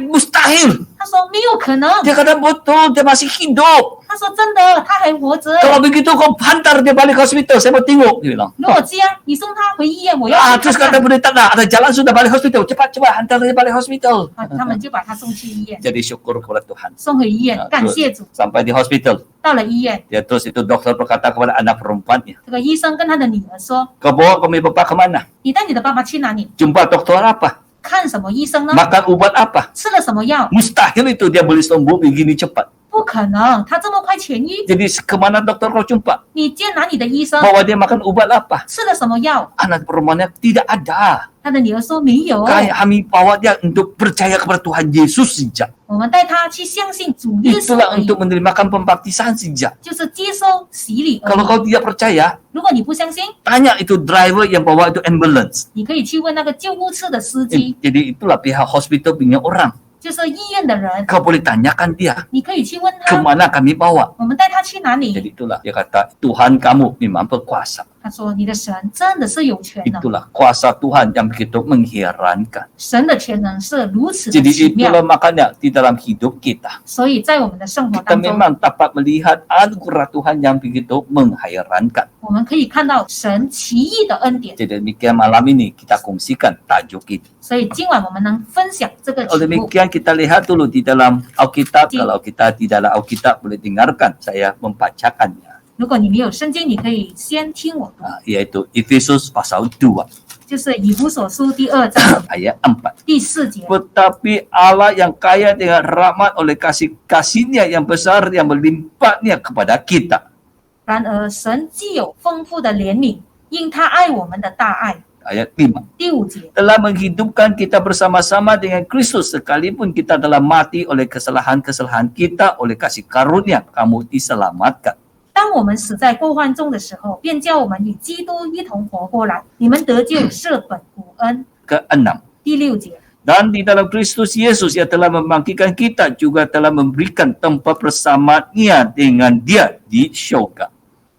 mustahil. 他说没有可能。 Dia kata betul, dia masih hidup. 他说真的，他还活着。 Kalau begitu kau hantar dia balik ke hospital, saya mau tengok, dia bilang. 如果这样，你送他回医院，我要 Ah, 去 terus 看 kata 看。 pendeta, nah, ada jalan sudah balik hospital, cepat hantar dia balik hospital. 啊，他们就把他送去医院， Jadi syukur kepada Tuhan. 送回医院，感谢主。 Sampai di hospital, 到了医院， dia terus itu dokter berkata kepada anak perempuannya, 这个医生跟他的女儿说 kau bawa kamu bapak kemana? ：“你带你的爸爸去哪里？ Jumpa dokter apa? 看什么医生呢？ Makan obat apa? 吃了什么药？ Mustahil itu dia boleh sembuh begini cepat. 不可能，他这么快痊愈。 Jadi kemana dokter kau jumpa? 你见哪里的医生？ Bawa dia makan obat apa? 吃了什么药？ Anak perempuannya tidak ada. 他的女儿说没有。 Kayak kami bawa dia untuk percaya kepada Tuhan Yesus sejak. 我们带他去相信主耶稣 Itulah 而已， untuk menerima pembaptisan sejak. 就是接受洗礼而 Kalau 已。 kau tidak percaya, 如果你不相信， tanya itu driver yang bawa itu ambulance. 你可以去问那个救护车的司机， Jadi itulah pihak hospital punya orang. 就是医院的人， Kau boleh tanyakan dia, 你可以去问他， kemana kami bawa. 我们带他去哪里？ Jadi itulah dia kata, Tuhan kamu memang berkuasa. 他说你的神真的是有权的， Itulah kuasa Tuhan yang begitu mengherankan. 神的全能是如此的 Jadi 奇妙 itulah，makanya di dalam hidup kita, 所以在我们的生活 kita 当中， memang dapat melihat anugerah Tuhan yang begitu mengherankan. 我们可以看到神奇异的恩典。 Jadi demikian malam ini kita kongsikan tajuk ini. 所以今晚我们能分享这个 Oleh 题目。 demikian kita lihat dulu di dalam Alkitab. Kalau kita di dalam Alkitab boleh dengarkan saya membacakannya. 如果你没有圣经，你可以先听我读， Yaitu Efesus pasal 2就是以弗所书第2章 ayat 4. 第4节。 Tetapi Allah yang kaya dengan rahmat oleh kasih-kasihnya yang besar yang melimpahnya kepada kita. 然而，神既有丰富的怜悯，因他爱我们的大爱。 Ayat 5. 第5节， Telah menghidupkan kita bersama-sama dengan Kristus sekalipun kita telah mati oleh kesalahan-kesalahan kita, oleh kasih karunia kamu diselamatkan. 当我们死在过患中的时候，便叫我们与基督一同活过来。你们得救是本乎恩。 Ke-6. 第6节， Dan di dalam Kristus Yesus yang telah membangkitkan kita juga telah memberikan tempat bersamanya dengan dia di syurga.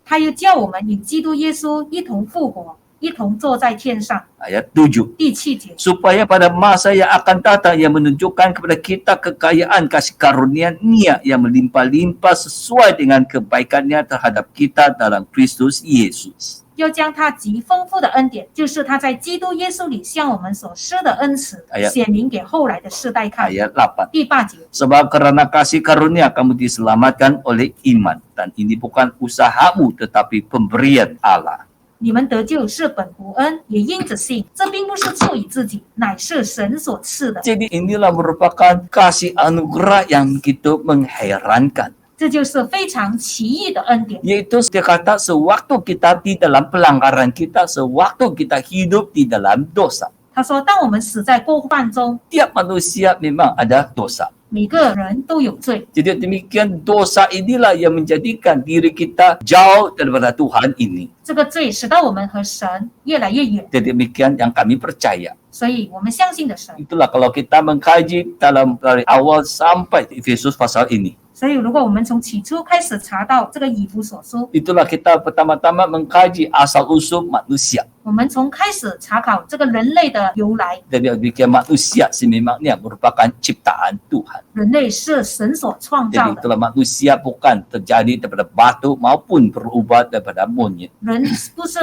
他又叫我们与基督耶稣一同复活，一同坐在天上。 Ayat 7. 第7节， Supaya pada masa yang akan datang yang menunjukkan kepada kita kekayaan kasih karunia-Nya yang melimpah-limpah sesuai dengan kebaikannya terhadap kita dalam Kristus Yesus. 又将他极丰富的恩典，就是他在基督耶稣里向我们所施的恩慈，哎呀显明给后来的世代看。 Ayat 8. 第8节， Sebab karena kasih karunia kamu diselamatkan oleh iman. Dan ini bukan usahamu tetapi pemberian Allah. 你们得救是本乎恩，也因着信。这并不是出于自己，乃是神所赐的。 Jadi inilah merupakan kasih anugerah yang begitu mengherankan. 这就是非常奇异的恩典。 Yaitu dia kata sewaktu kita di dalam pelanggaran kita, sewaktu kita hidup di dalam dosa. 他说，当我们死在过犯中， Tiap manusia memang ada dosa. 每个人都有罪。 Jadi demikian dosa inilah yang menjadikan diri kita jauh daripada Tuhan ini. 这个罪使到我们和神越来越远， Jadi demikian yang kami percaya. 所以我们相信的神。 Itulah kalau kita mengkaji dari awal sampai Efesus pasal ini. 所以，如果我们从起初开始查到这个以弗所书， Itulah kita pertama-tama mengkaji asal-usul manusia. 我们从开始查考这个人类的由来， Jadi demikian manusia sememangnya merupakan ciptaan Tuhan. 人类是神所创 Jadi 造的， itulah manusia bukan terjadi daripada batu maupun berubah daripada monyet. 人不是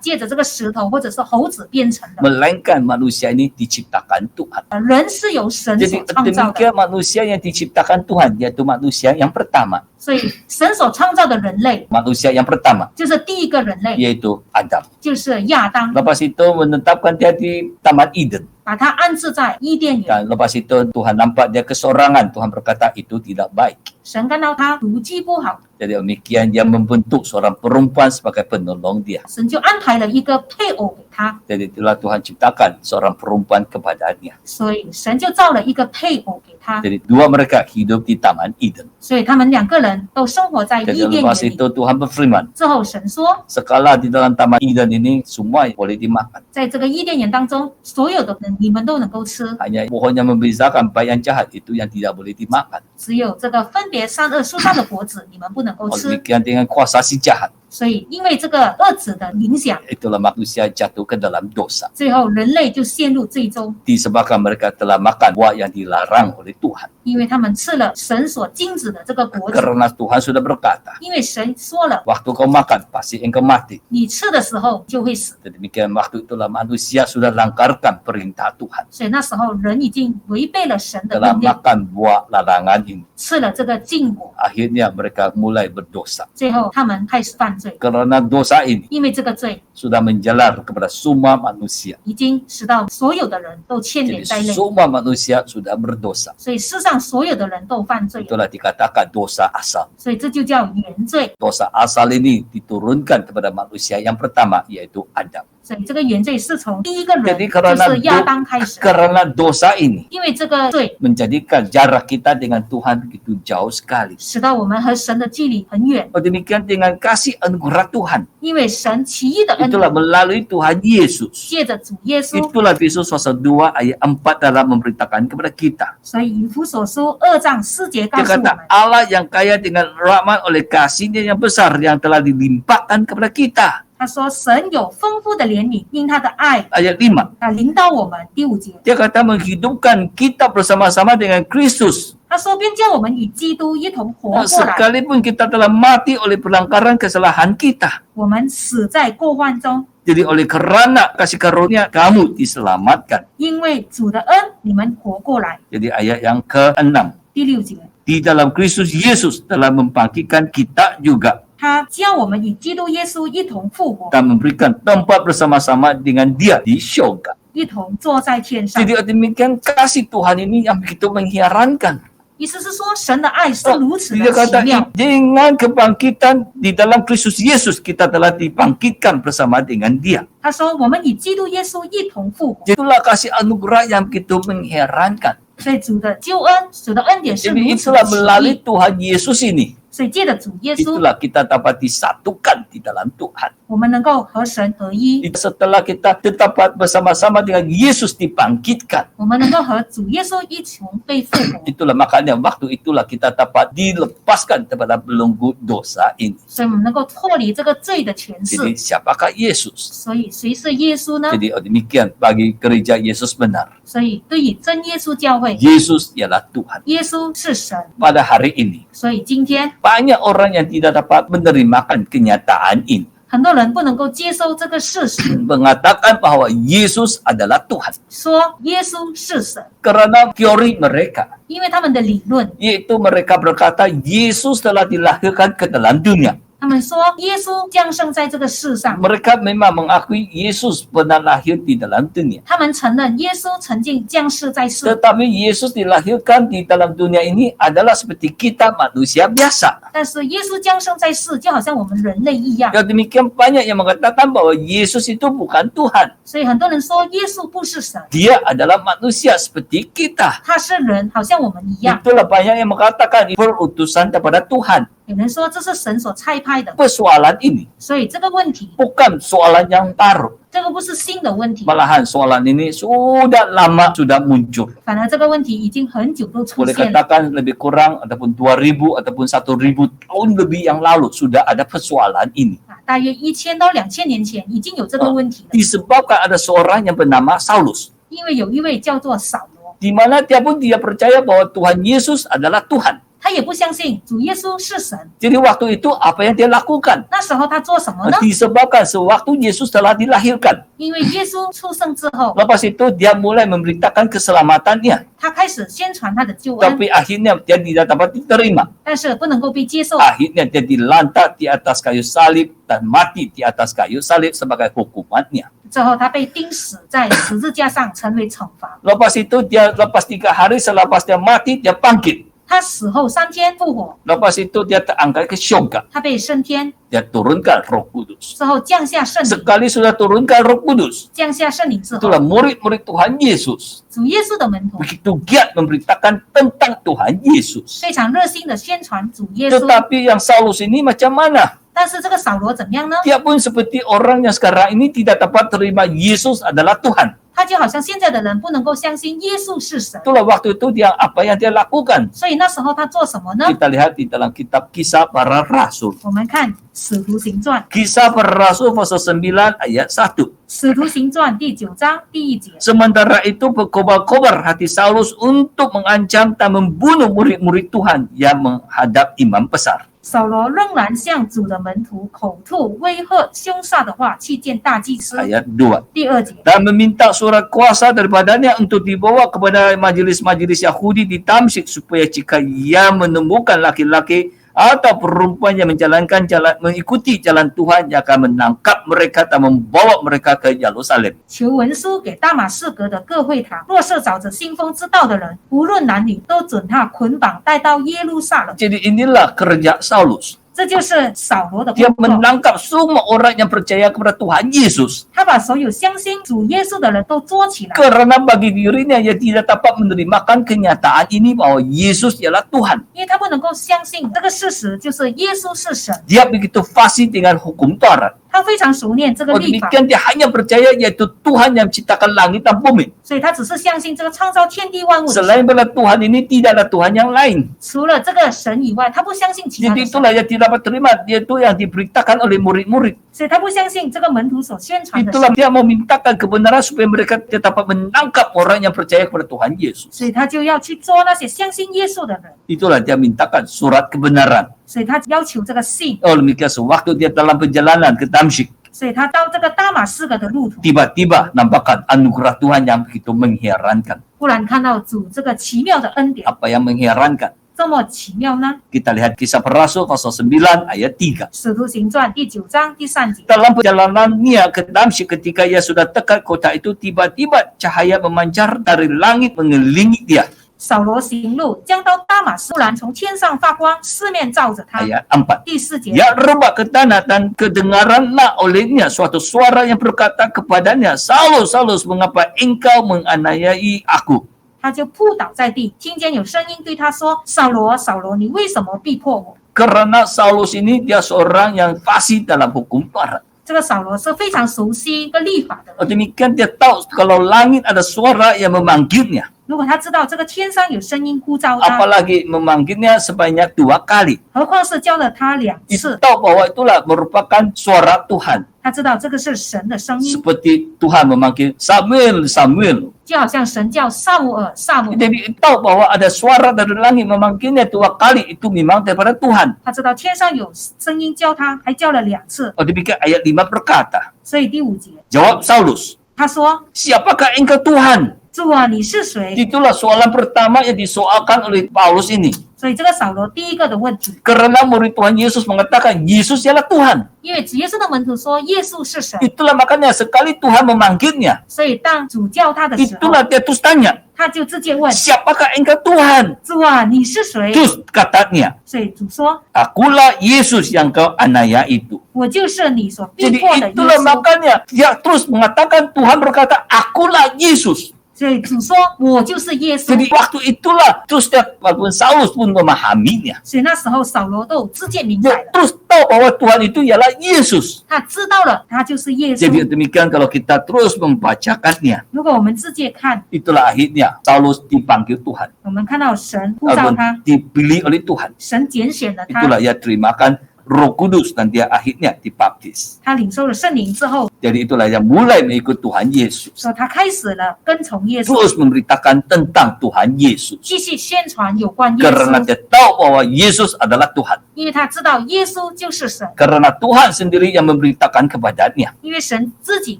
借着这个石头或者是猴子变成的， Melainkan manusia ini diciptakan Tuhan. 人是由神 Jadi 所创造的， demikian manusia yang diciptakan Tuhan, yaitu manusia yang pertama. 所以神所创造的人类 Manusia yang pertama, 就是第一个人类， yaitu Adam. 就是亚当， Lepas itu menetapkan dia di Taman Eden. 把他安置在伊甸园。 Dan lepas itu Tuhan nampak dia kesorangan. Tuhan berkata itu tidak baik. 神看到他独居不好， Jadi demikian dia membentuk seorang perempuan sebagai penolong dia. 神就安排了一个配偶给他， Jadi itulah Tuhan ciptakan seorang perempuan kepadanya. 所以神就造了一个配偶给他， Jadi dua mereka hidup di Taman Eden. 所以他们两个人都生活在 Jadi 伊甸 lepas 园里。 itu Tuhan berfirman, 之后神说， sekala di dalam Taman Eden ini semua boleh dimakan. 在这个伊甸园当中，所有的人你们都能够吃， Hanya pohon yang membezakan baik yang jahat itu yang tidak boleh dimakan. 只有这个分别善恶树上的果子你们不能够 Oleh 吃。 demikian dengan kuasa si jahat, 所以因为这个恶子的影响， itulah manusia jatuh ke dalam dosa. 最后人类就陷入最终， Disebabkan mereka telah makan buah yang dilarang oleh Tuhan. 因为他们吃了神所禁止的这个果子。 Karena Tuhan sudah berkata, 因为神说了， waktu kau makan pasti engkau mati. 你吃的时候就会死， Demikian waktu itulah manusia sudah langgarkan perintah Tuhan. 所以那时候人已经违背了神的 Telah 命令， makan buah larangan ini. 吃了这个禁果， Akhirnya mereka mulai berdosa. 最后他们开始犯罪， Karena dosa ini 因为这个罪 sudah menjalar kepada semua manusia. 已经使到所有的人都牵连 Jadi 在内， semua manusia sudah berdosa. 所以世上所有的人都犯罪了， Itulah dikatakan dosa asal. 所以这就叫原罪。 Dosa asal ini diturunkan kepada manusia yang pertama, yaitu Adam. 所以这个原罪是从第一个人 Jadi 就 karena 是亚当开始， karena dosa ini 因为这个罪 menjadikan jarak kita dengan Tuhan begitu jauh sekali. 使到我们和神的距离很远， Oh, demikian dengan kasih anugerah Tuhan. 因为神奇异的恩 Itulah 典， melalui Tuhan Yesus. 借着主耶稣， Itulah Efesus pasal 2 ayat 4 dalam memberitakan kepada kita. 所以以弗所书2章4节告 Dia 诉我 kata 们， Allah yang kaya dengan rahmat oleh kasihnya yang besar yang telah dilimpahkan kepada kita. 他说神有丰富的怜悯，因他的爱 Ayat 5. 临到我们。第5节， Dia kata menghidupkan kita bersama-sama dengan Kristus. 他说便叫我们与基督一同活过来， Sekalipun kita telah mati oleh pelanggaran kesalahan kita. 我们死在过患中， Jadi oleh kerana kasih karunia kamu diselamatkan. 因为主的恩你们活过来。 Jadi ayat yang ke-6. 第6节， Di dalam Kristus Yesus telah membangkitkan kita juga 他叫我们与基督耶稣一同复活， dan memberikan tempat bersama-sama dengan Dia di syurga. 一同坐在天上。 Jadi demikian kasih Tuhan ini yang begitu mengherankan. 意思是说，神的爱是如此 Dia 的奇 kata 妙。 dengan kebangkitan di dalam Kristus Yesus kita telah dibangkitkan bersama dengan Dia. 他说，我们与基督耶稣一同复活， Itulah kasih anugerah yang begitu mengherankan. 所以主的救恩、主的恩典是 Jadi 如此的 itulah 奇 melalui 异。 Tuhan Yesus ini. 所以借着主耶稣， Itulah kita dapat disatukan di dalam Tuhan. 我们能够和神合一， Setelah kita tetap bersama-sama dengan Yesus dibangkitkan. 我们能够和主耶稣一同被复活。 Itulah makanya waktu itulah kita dapat dilepaskan daripada belenggu dosa ini. 所以我们能够脱离这个罪的权势。 Jadi siapakah Yesus? 所以谁是耶稣呢？ Jadi demikian bagi gereja Yesus benar. 所以对于真耶稣教会， Yesus ialah Tuhan. 耶稣是神。 Pada hari ini 所以今天 banyak orang yang tidak dapat menerimakan kenyataan ini. 很多人不能够接受这个事实， Mengatakan bahwa Yesus adalah Tuhan. 说耶稣是神， Karena teori mereka, 因为他们的理论， yaitu mereka berkata Yesus telah dilahirkan ke dalam dunia. 他们说耶稣降生在这个世上， Mereka memang mengakui Yesus pernah lahir di dalam dunia. 他们承认耶稣曾经降世在世， Tetapi Yesus dilahirkan di dalam dunia ini adalah seperti kita manusia biasa. 但是耶稣降生在世，就好像我们人类一样。 Ya demikian banyak yang mengatakan bahwa Yesus itu bukan Tuhan. 所以很多人说耶稣不是神， Dia adalah manusia seperti kita. 他是人，好像我们一样。 Itulah banyak yang mengatakan berutusan kepada Tuhan. 有人说这是神所差派开的， persoalan ini 所以这个问题， bukan soalan yang baru. 这个不是新的问题， Malahan soalan ini sudah lama sudah muncul. 反而这个问题已经很久都出 Boleh 现了。 katakan lebih kurang ataupun 2000 ataupun 1000 tahun lebih yang lalu sudah ada persoalan ini. 大约1000到2000年前已经有这个问题了， Disebabkan ada seorang yang bernama Saulus. 因为有一位叫做扫罗， Di mana dia pun dia percaya bahwa Tuhan Yesus adalah Tuhan. 他也不相信主耶稣是神。 Jadi waktu itu apa yang dia lakukan? 那时候他做什么呢？ Disebabkan sewaktu Yesus telah dilahirkan. 因为耶稣出生之后， Lepas itu dia mulai memberitakan keselamatannya. 他开始宣传他的救恩， Tapi akhirnya dia tidak dapat diterima. 但是不能够被接受， Akhirnya dia dilantak di atas kayu salib dan mati di atas kayu salib sebagai hukumannya. 之后他被钉死在十字架上，成为惩罚。 Lepas itu dia lepas 3 hari selepas dia mati dia bangkit. 他死后3天复活， Lepas itu dia terangkat ke syurga. 他被升天， Dia turunkan Roh Kudus. 之后降下圣灵， Sekali sudah turunkan Roh Kudus, 降下圣灵之后， itulah murid-murid Tuhan Yesus 主耶稣的门徒 begitu giat memberitakan tentang Tuhan Yesus. 非常热心的宣传主耶稣。 Tetapi yang Saulus ini macam mana? 但是这个扫罗怎么样呢？ Dia pun seperti orang yang sekarang ini tidak dapat terima Yesus adalah Tuhan. 他就好像现在的人不能够相信耶稣是神， Itulah waktu itu dia apa yang dia lakukan. 所以那时候他做什么呢？ Kita lihat di dalam kitab Kisah Para Rasul. 我们看《使徒行传》，《 Kisah Para Rasul pasal 9 ayat 1. 使徒行传》第9章第1节。 Sementara itu berkobar-kobar hati Saulus untuk mengancam dan membunuh murid-murid Tuhan yang menghadap imam besar. 扫罗仍然向主的门徒口吐威吓、凶煞的话，去见大祭司。 Ayat 2. 第2节， Dan meminta surat kuasa daripadanya untuk dibawa kepada majelis-majelis Yahudi di Damsyik supaya jika ia menemukan laki-laki atau perempuan yang mengikuti jalan Tuhan yang akan menangkap mereka dan membawa mereka ke Yerusalem. 求文书给大马士革的各会堂，若是找着信封知道的人，无论男女，都准他捆绑带到耶路撒冷。 Jadi inilah kerja Saulus. 这就是扫罗的 Dia 工作。 menangkap semua orang yang percaya kepada Tuhan Yesus. 他把所有相信主耶稣的人都捉起来， Karena bagi dirinya ia tidak dapat menerimakan kenyataan ini bahwa Yesus ialah Tuhan. 因为他不能够相信这个事实，就是耶稣是神。 Dia begitu fasih dengan hukum Taurat. 他非常熟练这个 Oh, 律法， demikian dia hanya percaya yaitu Tuhan yang menciptakan langit dan bumi. 所以他只是相信这个创造天地万物的神。 Selain pada Tuhan ini tidak ada Tuhan yang lain. 除了这个神以外，他不相信其他 Jadi 的神， itulah yang tidak dapat terima, yaitu yang diberitakan oleh murid-murid. 所以他不相信这个门徒所宣传的 Itulah 神， dia memintakan kebenaran supaya mereka dapat menangkap orang yang percaya kepada Tuhan Yesus. 所以他就要去捉那些相信耶稣的人， Itulah dia mintakan surat kebenaran. 所以他要求这个信， Oh, demikian sewaktu dia dalam perjalanan ke Damsyik, 所以他到这个大马士革的路途， tiba-tiba nampakkan anugerah Tuhan yang begitu mengherankan. 忽然看到主这个奇妙的恩典， Apa yang mengherankan? 这么奇妙呢？ Kita lihat kisah para rasul pasal 9 ayat 3. 使徒行传第9章第3节， Dalam perjalanannya ke Damsyik ketika ia sudah dekat kota itu, tiba-tiba cahaya memancar dari langit mengelilingi dia. 扫罗行路将到大马士，突然从天上发光，四面照着他。 Ayat 4. 第4节， Ia rebah ke tanah dan kedengaranlah olehnya suatu suara yang berkata kepadanya, Saulus, Saulus, mengapa engkau menganiayai aku? 他就扑倒在地，听见有声音对他说：“扫罗，扫罗，你为什么逼迫我？” Karena Saulus ini dia seorang yang fasih dalam hukum Taurat. 这个扫罗是非常熟悉一个律法的人。 Demikian dia tahu kalau langit ada suara yang memanggilnya. 如果他知道这个天上有声音呼召他， Apalagi memanggilnya sebanyak 2 kali. 何况是叫了他2 Itu 次， tahu bahwa itulah merupakan suara Tuhan. 他知道这个是神的声音， Seperti Tuhan memanggil Samuel, Samuel. 就好像神叫撒母耳，撒母耳。 Jadi tahu bahwa ada suara dari langit memanggilnya 2 kali, itu memang daripada Tuhan. 他知道天上有声音叫他，还叫了2次。 Oh, demikian ayat 5 berkata, 所以第5节， jawab Saulus, 他说 siapakah engkau Tuhan? 主啊，你是谁？ Itulah soalan pertama yang disoalkan oleh Paulus ini. 所以这个扫罗第一个的问题， Karena murid Tuhan Yesus mengatakan Yesus ialah Tuhan. 因为主耶稣的门徒说耶稣是神， Itulah makanya sekali Tuhan memanggilnya, 所以当主叫他的时候， itulah dia terus tanya, 他就直接问 siapakah engkau Tuhan? 主啊，你是谁？ Terus katanya, 所以主说， akulah Yesus yang kau aniaya itu. 我就是你所逼 Jadi 迫的耶 itulah 稣。 makanya dia terus mengatakan, Tuhan berkata, akulah Yesus. 所以主说：“我就是耶稣。 Jadi waktu itulah terus dia walaupun Saulus pun memahaminya. ”所以那时候扫罗都有自见明白 Dia 了， terus tahu bahwa Tuhan itu ialah Yesus. 他知道了，他就是耶 Jadi 稣。 demikian kalau kita terus membacakannya, 如果我们自己看， itulah akhirnya Saulus dipanggil Tuhan. 我们看到神呼召 Ataupun 他， dipilih oleh Tuhan. 神拣选了他， Itulah ia terimakan Roh Kudus dan dia akhirnya dibaptis. 他领受了圣灵之后， Jadi itulah yang mulai mengikut Tuhan Yesus. 说他开始了跟从耶稣， Terus memberitakan tentang Tuhan Yesus. 继续宣传有关耶 Karena 稣， dia tahu bahwa Yesus adalah Tuhan. 因为他知道耶稣就是神， Karena Tuhan sendiri yang memberitakan kepadanya. 因为神自己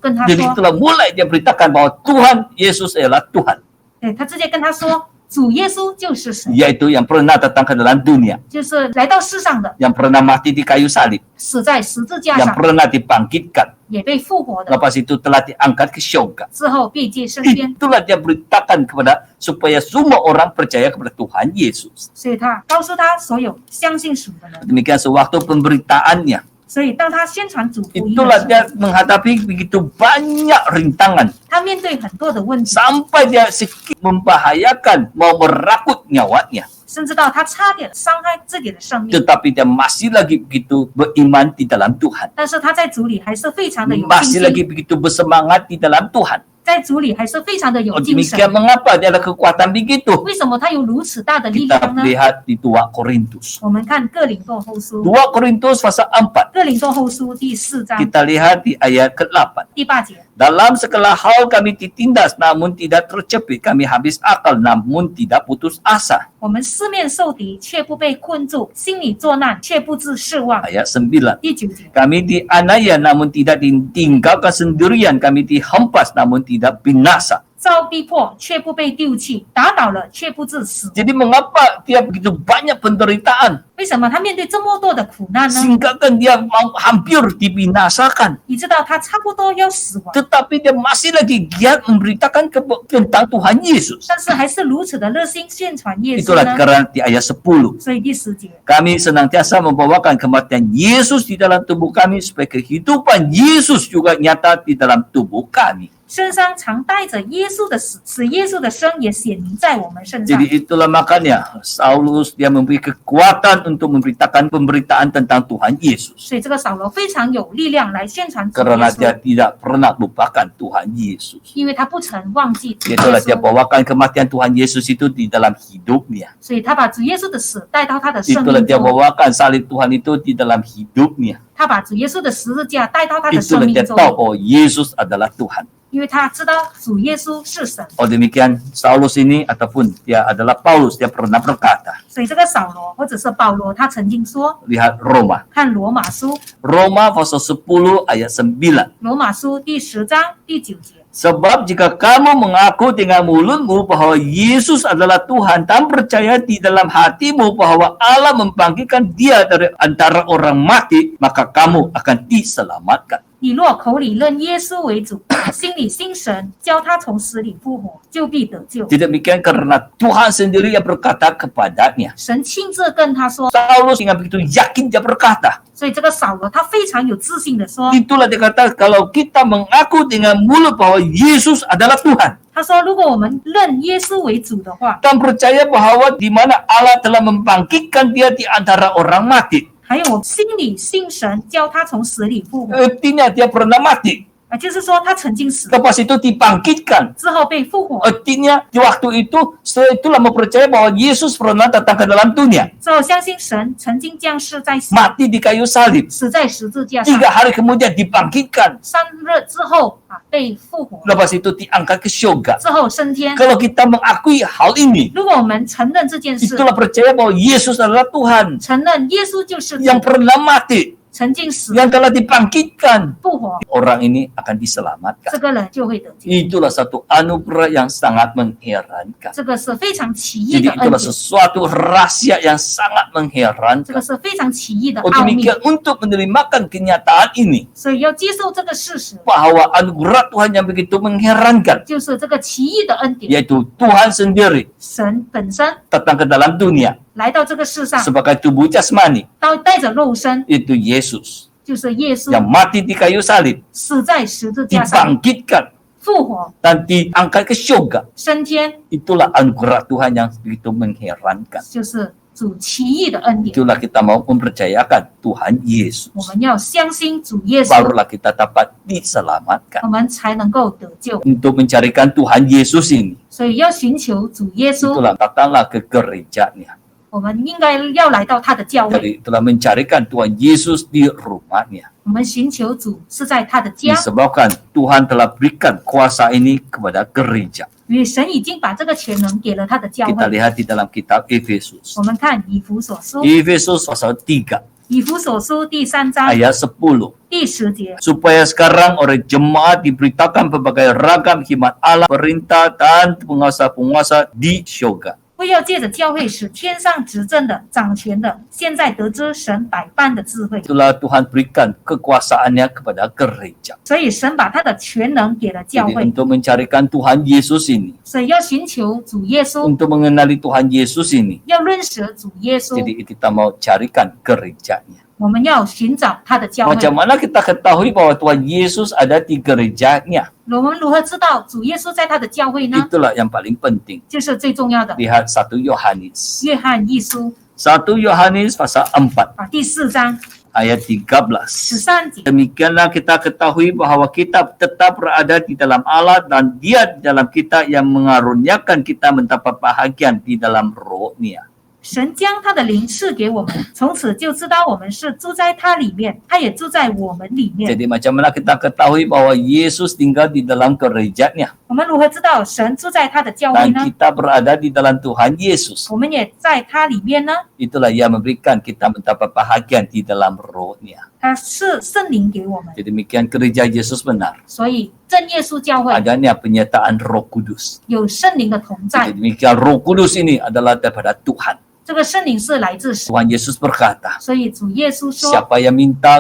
跟他 Jadi 说， itulah mulai dia beritakan bahwa Tuhan Yesus ialah Tuhan. 对他直接跟他说，主耶稣就是神， Yaitu yang pernah datang ke dalam dunia. 就是来到世上的， Yang pernah mati di kayu salib. 死在十字架 Yang 上， pernah dibangkitkan. 也被复活的， Lepas itu telah diangkat ke syurga. 之后被接升天， Itulah dia beritakan kepada supaya semua orang percaya kepada Tuhan Yesus. 所以他告诉他所有相信属的人。 Demikian sewaktu pemberitaannya. 所以当他宣传主福音 Itulah 的时 dia 候， menghadapi begitu banyak rintangan. 他面对很多的问题， Sampai dia sedikit membahayakan, mau merakut nyawanya. 甚至到他差点伤害自己的生命。 Tetapi dia masih lagi begitu beriman di dalam Tuhan. 但是他在主里还是非常的有信 Masih lagi 心， begitu bersemangat di dalam Tuhan. 在主里还是非常的有 Oh, 精神。 demikian mengapa dia ada kekuatan begitu? 为什么他有如此大的力 Kita 量呢？ lihat di 2 Korintus. 我们看哥林多后书， 2 Korintus pasal 4. 哥林多后书第4章 Kita lihat di ayat ke-8. 第8节。 Dalam segala hal kami ditindas namun tidak tercepit. Kami habis akal namun tidak putus asa. 我们四面受敌，却不被困住；心里作难，却不致失望。 Ayat 9. 第9节， Kami dianiaya namun tidak ditinggalkan sendirian. Kami dihempas namun tidak binasa. 遭逼迫，却不被丢弃；打倒了，却不致死。 Jadi mengapa dia begitu banyak penderitaan? 为什么他面对这么多的苦难呢？ Sehingga kan dia hampir dibinasakan. 你知道他差不多要死亡， Tetapi dia masih lagi giat memberitakan tentang Tuhan Yesus. 但是还是如此的热心宣传耶稣 Itulah 呢？ karena di ayat 10. 所以第10节， Kami senantiasa membawakan kematian Yesus di dalam tubuh kami supaya kehidupan Yesus juga nyata di dalam tubuh kami. 身上常带着耶稣的死，使耶稣的生也显明在我们身上。 Jadi itulah makanya Saulus dia memberi kekuatan untuk memberitakan pemberitaan tentang Tuhan Yesus. 所以这个扫罗非常有力量来宣传主耶 Karena dia 稣， tidak pernah lupakan Tuhan Yesus. 因为他不曾忘记主耶 Itulah dia 稣， bawakan kematian Tuhan Yesus itu di dalam hidupnya. 所以他把主耶稣的死带到他的生 Itulah 命 dia 中， bawakan salib Tuhan itu di dalam hidupnya. 他把主耶稣的十字架带到他的生 Itulah 命 dia 中， tahu bahwa Yesus adalah Tuhan. 因为他知道主耶稣是神。 Oh demikian Saulus ini ataupun dia adalah Paulus, dia pernah berkata, 所以这个扫罗或者是保罗，他曾经说， lihat Roma. 看罗马书， Roma pasal 10 ayat 9. 罗马书第10章第9节。 Sebab jika kamu mengaku dengan mulutmu bahwa Yesus adalah Tuhan dan percaya di dalam hatimu bahwa Allah membangkitkan dia dari antara orang mati, maka kamu akan diselamatkan. 你若口里认耶稣为主，心里信神，叫他从死里复活，就必得救。 Tidak demikian karena Tuhan sendiri yang berkata kepadanya. 神亲自跟他说， Saulus dengan begitu yakin dia berkata. 所以这个扫罗他非常有自信的说， Itulah dia kata kalau kita mengaku dengan mulut bahwa Yesus adalah Tuhan. 他说如果我们认耶稣为主的话， Dan percaya bahwa di mana Allah telah membangkitkan dia di antara orang mati. 还有我心里信神，叫他从死里复活， Artinya dia pernah mati. 就是说他曾经死， Lepas itu dibangkitkan. 之后被复活， Artinya di waktu itu setelah itulah mempercayai bahwa Yesus pernah datang ke dalam dunia. 之后相信神曾经降世在世， Mati di kayu salib. 死在十字架上， 3 hari kemudian dibangkitkan. 3日之后被复活， Lepas itu diangkat ke syurga. 之后升天。 Kalau kita mengakui hal ini, 如果我们承认这件事， itulah percaya bahwa Yesus adalah Tuhan 承认耶稣就是主 yang pernah mati, 曾经死 yang telah dibangkitkan. 复活， Orang ini akan diselamatkan. 这个人就会得救。 Itulah satu anugerah yang sangat mengherankan. 这个是非常奇异 Jadi 的恩 itulah 典， sesuatu rahasia yang sangat 这个 mengherankan. 是非常奇异的 Oh 奥秘。 demikian untuk menerimakan kenyataan ini 所以要接受这个事实， bahwa anugerah Tuhan yang begitu mengherankan 就是这个奇异的恩典， yaitu Tuhan sendiri 神本身 datang ke dalam dunia 来到这个世上， sebagai tubuh jasmani 带着肉身， itu Yesus 就是耶稣 yang mati di kayu salib 死在十字架上， dibangkitkan 复活、 dan diangkat ke syurga. 升天， Itulah anugerah Tuhan yang begitu mengherankan. 就是主奇异的恩典。 Itulah kita mau mempercayakan Tuhan 我 Yesus. 们要相信主耶稣， Barulah kita dapat diselamatkan. 我们才能够得救。 Untuk mencarikan Tuhan Yesus ini, 所以要寻求主耶稣， itulah datanglah ke gerejanya. 我们应该要来到他的教会。 Jadi itulah mencarikan Tuhan Yesus di rumahnya. 我们寻求主是在他的家， Disebabkan Tuhan telah berikan kuasa ini kepada gereja. 因为神已经把这个权能给了他的教 Kita 会。 lihat di dalam kitab Efesus. 我们看以弗所书， Efesus pasal 3以弗所书第3章 ayat 10. 第10节， Supaya sekarang oleh jemaat diberitakan berbagai ragam hikmat Allah, perintah dan penguasa-penguasa di syurga. 为要借着教会使天上执政的、掌权的，现在得知神百般的智慧。 Itulah Tuhan berikan kekuasaannya kepada gereja. 所以神把他的全能给了教 Jadi 会， untuk mencarikan Tuhan Yesus ini, 所以要寻求主耶稣， untuk mengenali Tuhan Yesus ini, 要认识主耶稣， jadi kita mau carikan gerejanya. 我们要寻找他的教会。 Macam mana kita ketahui bahwa Tuhan Yesus ada di gerejanya? 我们如何知道主耶稣在他的教会呢？ Itulah yang paling penting. 就是最重要的。 Lihat 1 Yohanes. 约翰一书1 Yohanes pasal 4第4章 ayat 13. 13节， Demikianlah kita ketahui bahwa kita tetap berada di dalam Allah dan Dia di dalam kita yang mengaruniakan kita mendapat bahagian di dalam rohnya. 神将他的灵赐给我们，从此就知道我们是住在他里面，他也住在我们里面。 Jadi macam mana kita ketahui bahwa Yesus tinggal di dalam gerejanya 我们如何知道神住在他的教会 dan 呢？ kita berada di dalam Tuhan Yesus? 我们也在他里面呢。 Itulah yang memberikan kita mendapat bahagian di dalam rohnya. 他是圣灵给我们， Jadi demikian gereja Yesus benar. 所以真耶稣教会 Adanya penyertaan Roh Kudus. 有圣灵的同 Jadi 在。 demikian Roh Kudus ini adalah daripada Tuhan. 这个圣灵是来自神， Tuhan Yesus berkata, 所以主耶稣说， siapa yang minta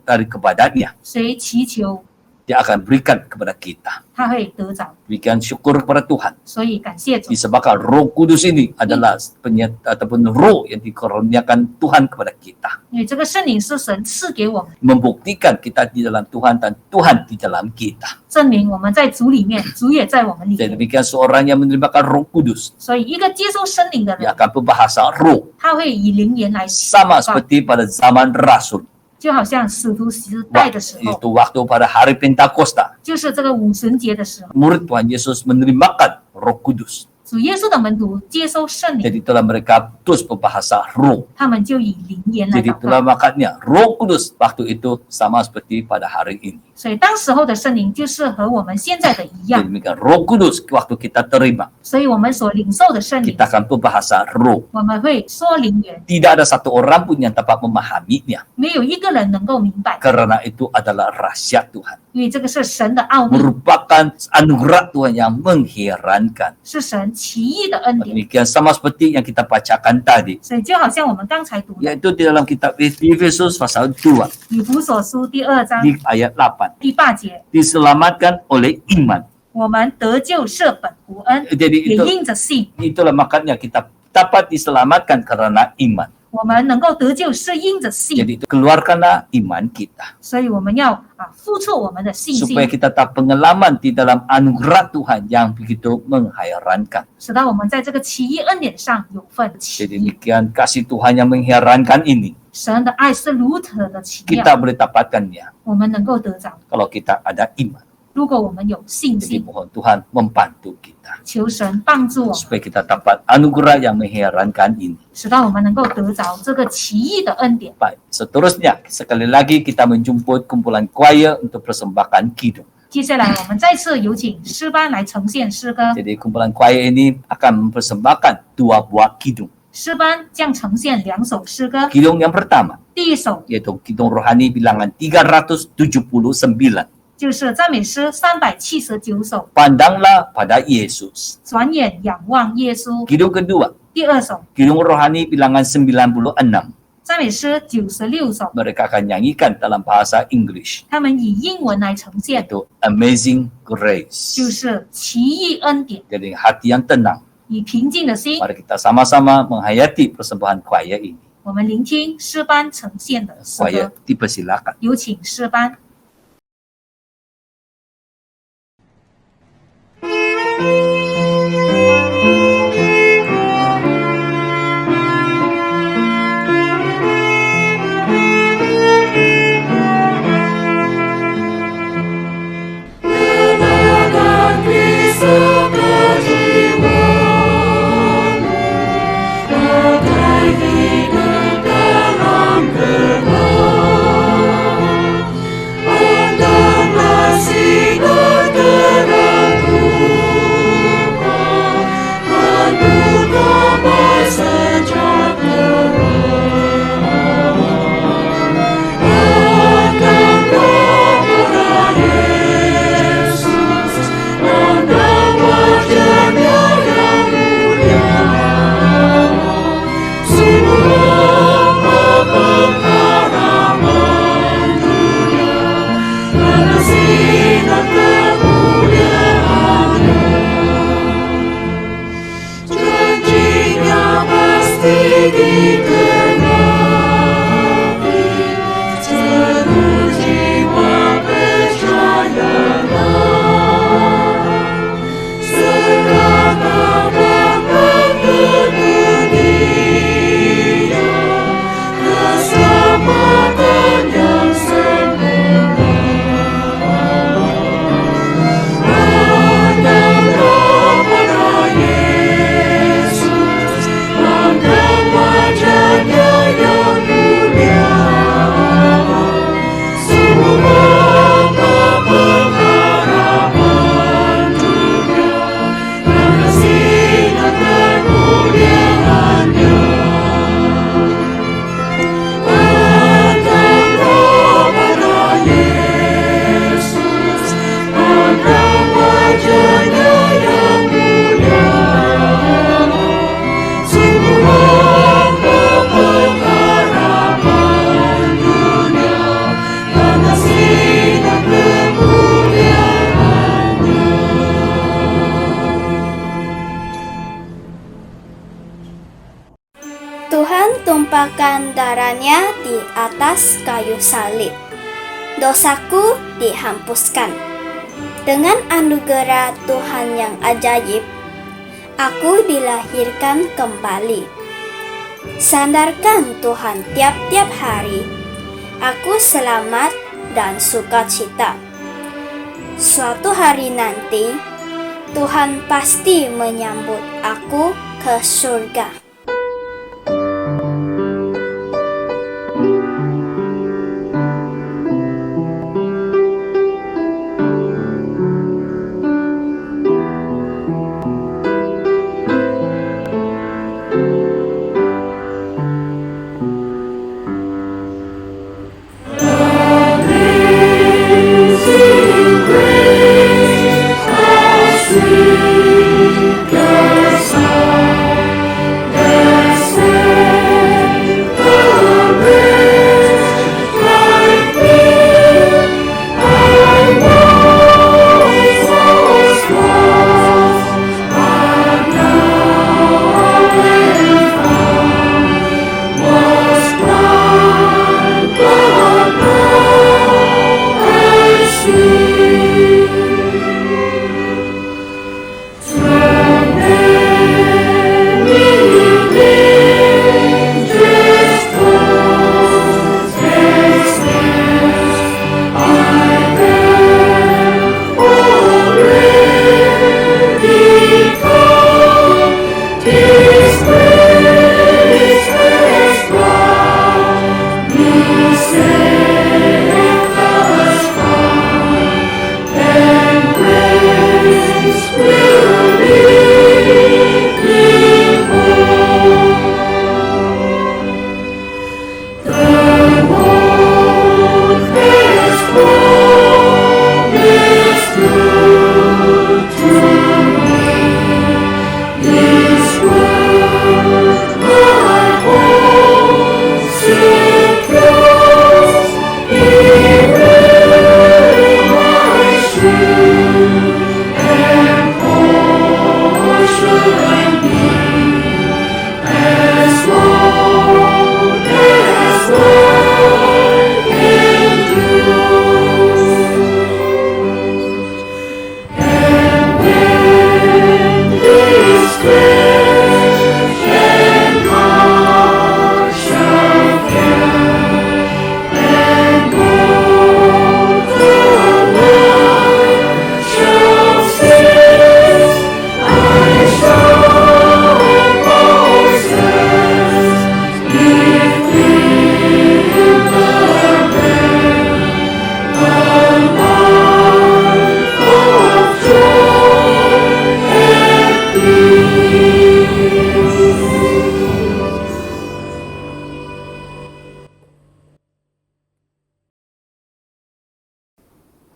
dari kepadanya, 谁祈求 dia akan berikan kepada kita. 他会得着。 Demikian syukur kepada Tuhan. 所以感谢主， Disebabkan Roh Kudus ini adalah ataupun roh yang dikaruniakan Tuhan kepada kita. 因为这个圣灵是神赐给我们， Membuktikan kita di dalam Tuhan dan Tuhan di dalam kita. 证明我们在主里面，主也在我们里 Jadi 面。 demikian seorang yang menerima Roh Kudus, 所以一个接受圣灵的 dia 人， akan berbahasa roh. 他会以灵言来 Sama 祷告， seperti pada zaman Rasul. 就好像使徒时代的时候， Itu waktu pada hari Pentakosta. 就是这个五旬节的时候， Murid Tuhan Yesus menerimakan Roh Kudus. 主耶稣的门徒接收圣灵， Jadi itulah mereka terus berbahasa roh. 他们就以灵言来 Jadi 祷 itulah 告。 makanya Roh Kudus waktu itu sama seperti pada hari ini. 所以当时候的圣灵就是和我们现在的一 Jadi 样， demikian Roh Kudus waktu kita terima, 所以我们所领受的圣灵， kita akan berbahasa roh. 我们会说灵言， Tidak ada satu orang pun yang dapat memahaminya. 没有一个人能够明白， Karena itu adalah rahasia Tuhan. 因为这个是神的奥秘， Merupakan anugerah Tuhan yang mengherankan. 是神奇异的恩典。 Demikian sama seperti yang kita bacakan tadi. 所以就好像我们刚才读的 Yaitu di dalam kitab Efesus pasal 2. 以弗所书第2章 Di ayat 8. 第8节， Diselamatkan oleh iman. 我们得救是本乎恩， Jadi 也 itu 因着信。 itulah makanya kita dapat diselamatkan karena iman. 我们能够得救是因着信， Jadi itu keluarkanlah iman kita 所以我们要付出我们的信心， supaya kita dapat pengalaman di dalam anugerah Tuhan yang begitu mengherankan. 使到我们在这个奇异恩典上有份奇 Jadi 异。 demikian kasih Tuhan yang mengherankan ini 神的爱是如此的奇 kita 妙， boleh dapatkannya 我们能够得着。 kalau kita ada iman. 如果我们有信 Jadi 心， mohon Tuhan membantu kita 求神帮助我们， supaya kita dapat anugerah yang mengherankan ini. 使到我们能够得着这个奇异的恩典。 Baik, seterusnya sekali lagi kita menjemput kumpulan choir untuk persembahan kidung. 接下来，我们再次有请诗班来呈现诗歌。 Jadi kumpulan choir ini akan mempersembahkan 2 buah kidung. 诗班将呈现2首诗歌， Kidung yang pertama 第一首 yaitu kidung rohani bilangan 379. 就是赞美诗379首， Pandanglah pada Yesus. 转眼仰望耶稣。 Kidung kedua, 第二首 kidung rohani bilangan 96. 赞美诗96首， Mereka akan nyanyikan dalam bahasa English 他们以英文来呈现， yaitu Amazing Grace. 就是奇异恩典， Jadi hati yang tenang. 以平静的心， Mari kita sama-sama menghayati persembahan choir ini. 我们聆听诗班呈现的诗 Choir 歌。 dipersilakan. 有请诗班。Tuhan tumpahkan darahnya di atas kayu salib. Dosaku dihapuskan. Dengan anugerah Tuhan yang ajaib, aku dilahirkan kembali. Sandarkan Tuhan tiap-tiap hari. Aku selamat dan sukacita. Suatu hari nanti, Tuhan pasti menyambut aku ke surga.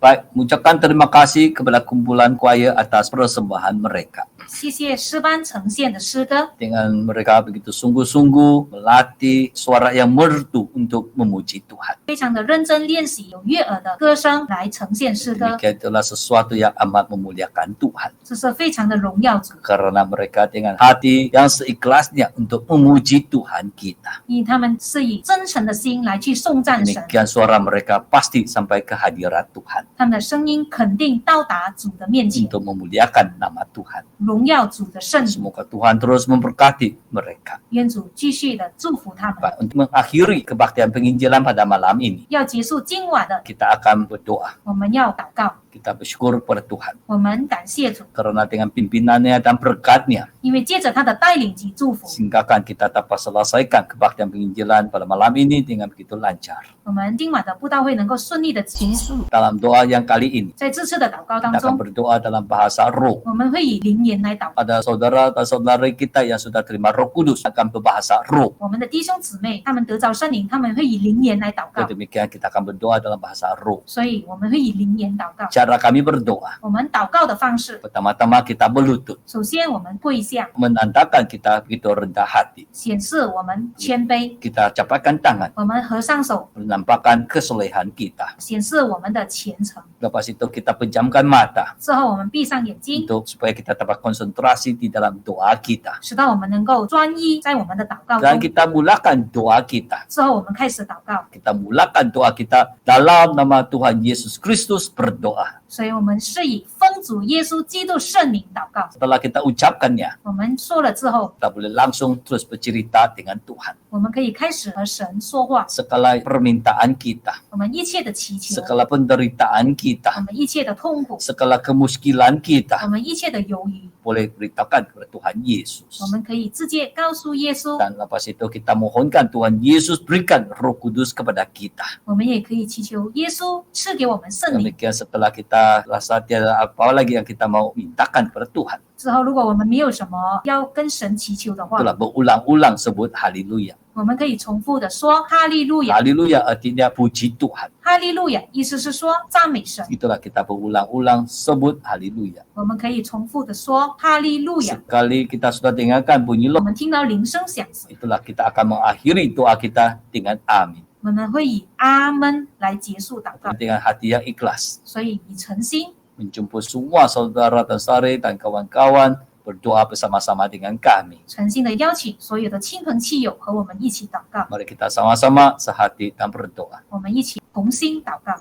Baik, mengucapkan terima kasih kepada kumpulan choir atas persembahan mereka. 谢谢诗班呈现的诗歌， Dengan mereka begitu sungguh-sungguh melatih suara yang merdu untuk memuji Tuhan. 非常的认真练习有悦耳的歌声来呈现诗歌， Demikian itulah sesuatu yang amat memuliakan Tuhan. 这是非常的荣耀主， Karena mereka dengan hati yang seikhlasnya untuk memuji Tuhan kita. 因为他们是以真诚的心来去颂赞神， Demikian suara mereka pasti sampai ke hadirat Tuhan. 他们的声音肯定到达主的面前， Untuk memuliakan nama Tuhan. 荣耀主的圣名。 Semoga Tuhan terus memberkati mereka. 愿主继续的祝福他们。 Baik, untuk mengakhiri kebaktian penginjilan pada malam ini, 要结束今晚的， kita akan berdoa. 我们要祷告， Kita bersyukur kepada Tuhan. 我们感谢主， Karena dengan pimpinannya dan berkat-Nya, 因为借着他的带领及祝福， sehingga kita dapat selesaikan kebaktian penginjilan pada malam ini dengan begitu lancar. 我们今晚的布道会能够顺利的结束。 Dalam doa yang kali ini, 在这次的祷告当 kita akan 中， berdoa dalam bahasa roh. 我们会以灵言来祷告。 Ada saudara atau saudari kita yang sudah terima Roh Kudus akan berbahasa roh. 我们的弟兄姊妹，他们得着圣灵，他们会以灵言来祷告， Demikian kita akan berdoa dalam bahasa roh. 所以我们会以灵言祷告。 Cara kami berdoa, 我们祷告的方式， pertama-tama kita berlutut, 首先我们跪下， menandakan kita begitu rendah hati. 显示我们谦卑； Kita capatkan tangan, 我们合上手， menampakkan kesolehan kita. 显示我们的虔诚。 Lepas itu kita pejamkan mata 之后，我们闭上眼睛， untuk supaya kita dapat konsentrasi di dalam doa kita. 使到我们能够专一在我们的祷告 Dan 中。 kita mulakan doa kita. 之后，我们开始祷告， Kita mulakan doa kita dalam nama Tuhan Yesus Kristus berdoa. 所以我们是以奉主耶稣基督圣名祷告。 Setelah kita ucapkannya, 我们说了之后， kita boleh langsung terus bercerita dengan Tuhan. 我们可以开始和神说话， Segala permintaan kita, 我们一切的祈求， segala penderitaan 我 kita, 们一切的痛苦， segala kemuskilan 我 kita, 们一切的犹豫， boleh beritakan kepada Tuhan Yesus. 我们可以直接告诉耶稣， Dan lepas itu kita mohonkan Tuhan Yesus berikan Roh Kudus kepada kita. 我们也可以祈求耶稣赐给我们圣灵。 Demikian setelah kita rasa tiada apa lagi yang kita mau mintakan kepada Tuhan. 之后，如果我们没有什么要跟神祈求的话， Itulah berulang-ulang sebut haleluya. 我们可以重复的说哈利路亚， Haleluya artinya puji Tuhan. 哈利路亚，意思是说赞美神。 Itulah kita berulang-ulang sebut haleluya. 我们可以重复的说哈利路亚。 Sekali kita sudah dengarkan bunyi 我 loh, 们听到铃声响时， itulah kita akan mengakhiri doa kita dengan amin. 我们会以阿门来结束祷告， Dengan hati yang ikhlas. 所以以诚心 Menjemput semua saudara dan saudari dan kawan-kawan berdoa bersama-sama dengan kami. 诚心的邀请所有的亲朋戚友和我们一起祷告， Mari kita sama-sama sehati dan berdoa. 我们一起同心祷告。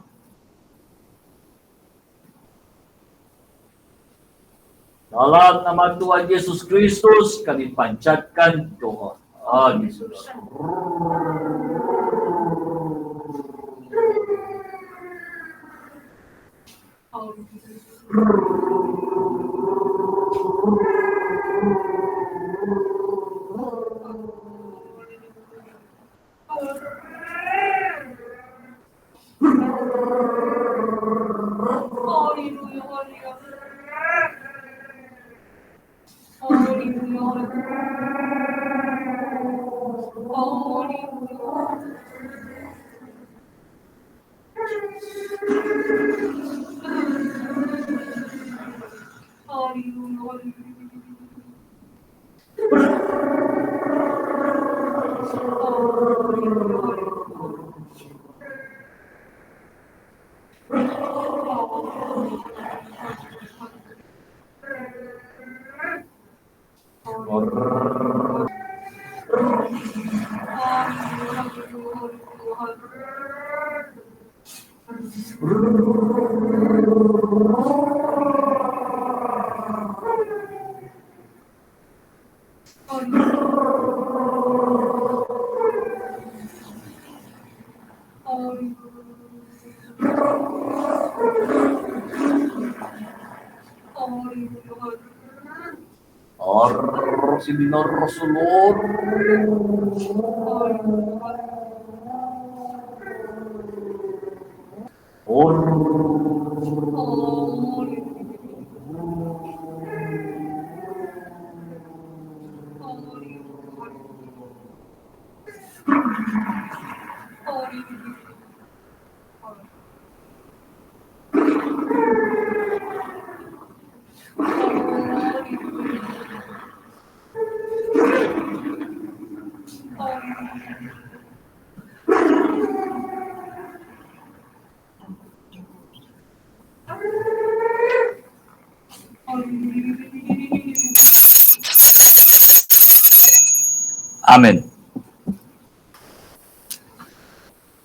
Dalam nama Tuhan Yesus Kristus kami panjatkan doa. Amin. Sibinar Rasulullah. Amin.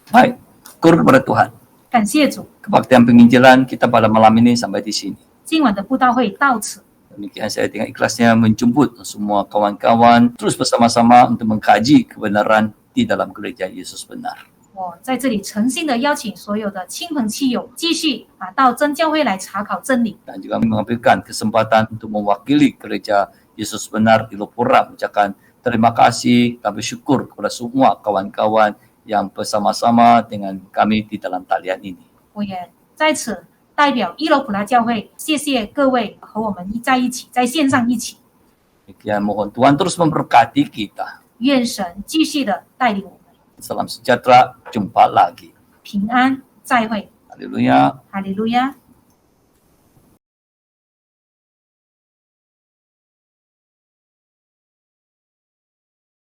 Baik, syukur kepada Tuhan. 感谢主， Kebaktian penginjilan kita pada malam ini sampai di sini. 今晚的布道会到此。 Demikian saya dengan ikhlasnya menjemput semua kawan-kawan terus bersama-sama untuk mengkaji kebenaran di dalam gereja Yesus benar. 我在这里诚心的邀请所有的亲朋戚友继续到真教会来查考真理。 Dan juga mengambilkan kesempatan untuk mewakili gereja Yesus benar di Lopora mengucapkan terima kasih dan bersyukur kepada semua kawan-kawan yang bersama-sama dengan kami di dalam talian ini. 我也在此代表伊楼普拉教会，谢谢各位和我们在一起，在线上一起。 Demikian mohon Tuhan terus memberkati kita. 愿神继续的带领我们 Salam sejahtera, jumpa lagi. 平安，再会， Haleluya. 哈利路亚。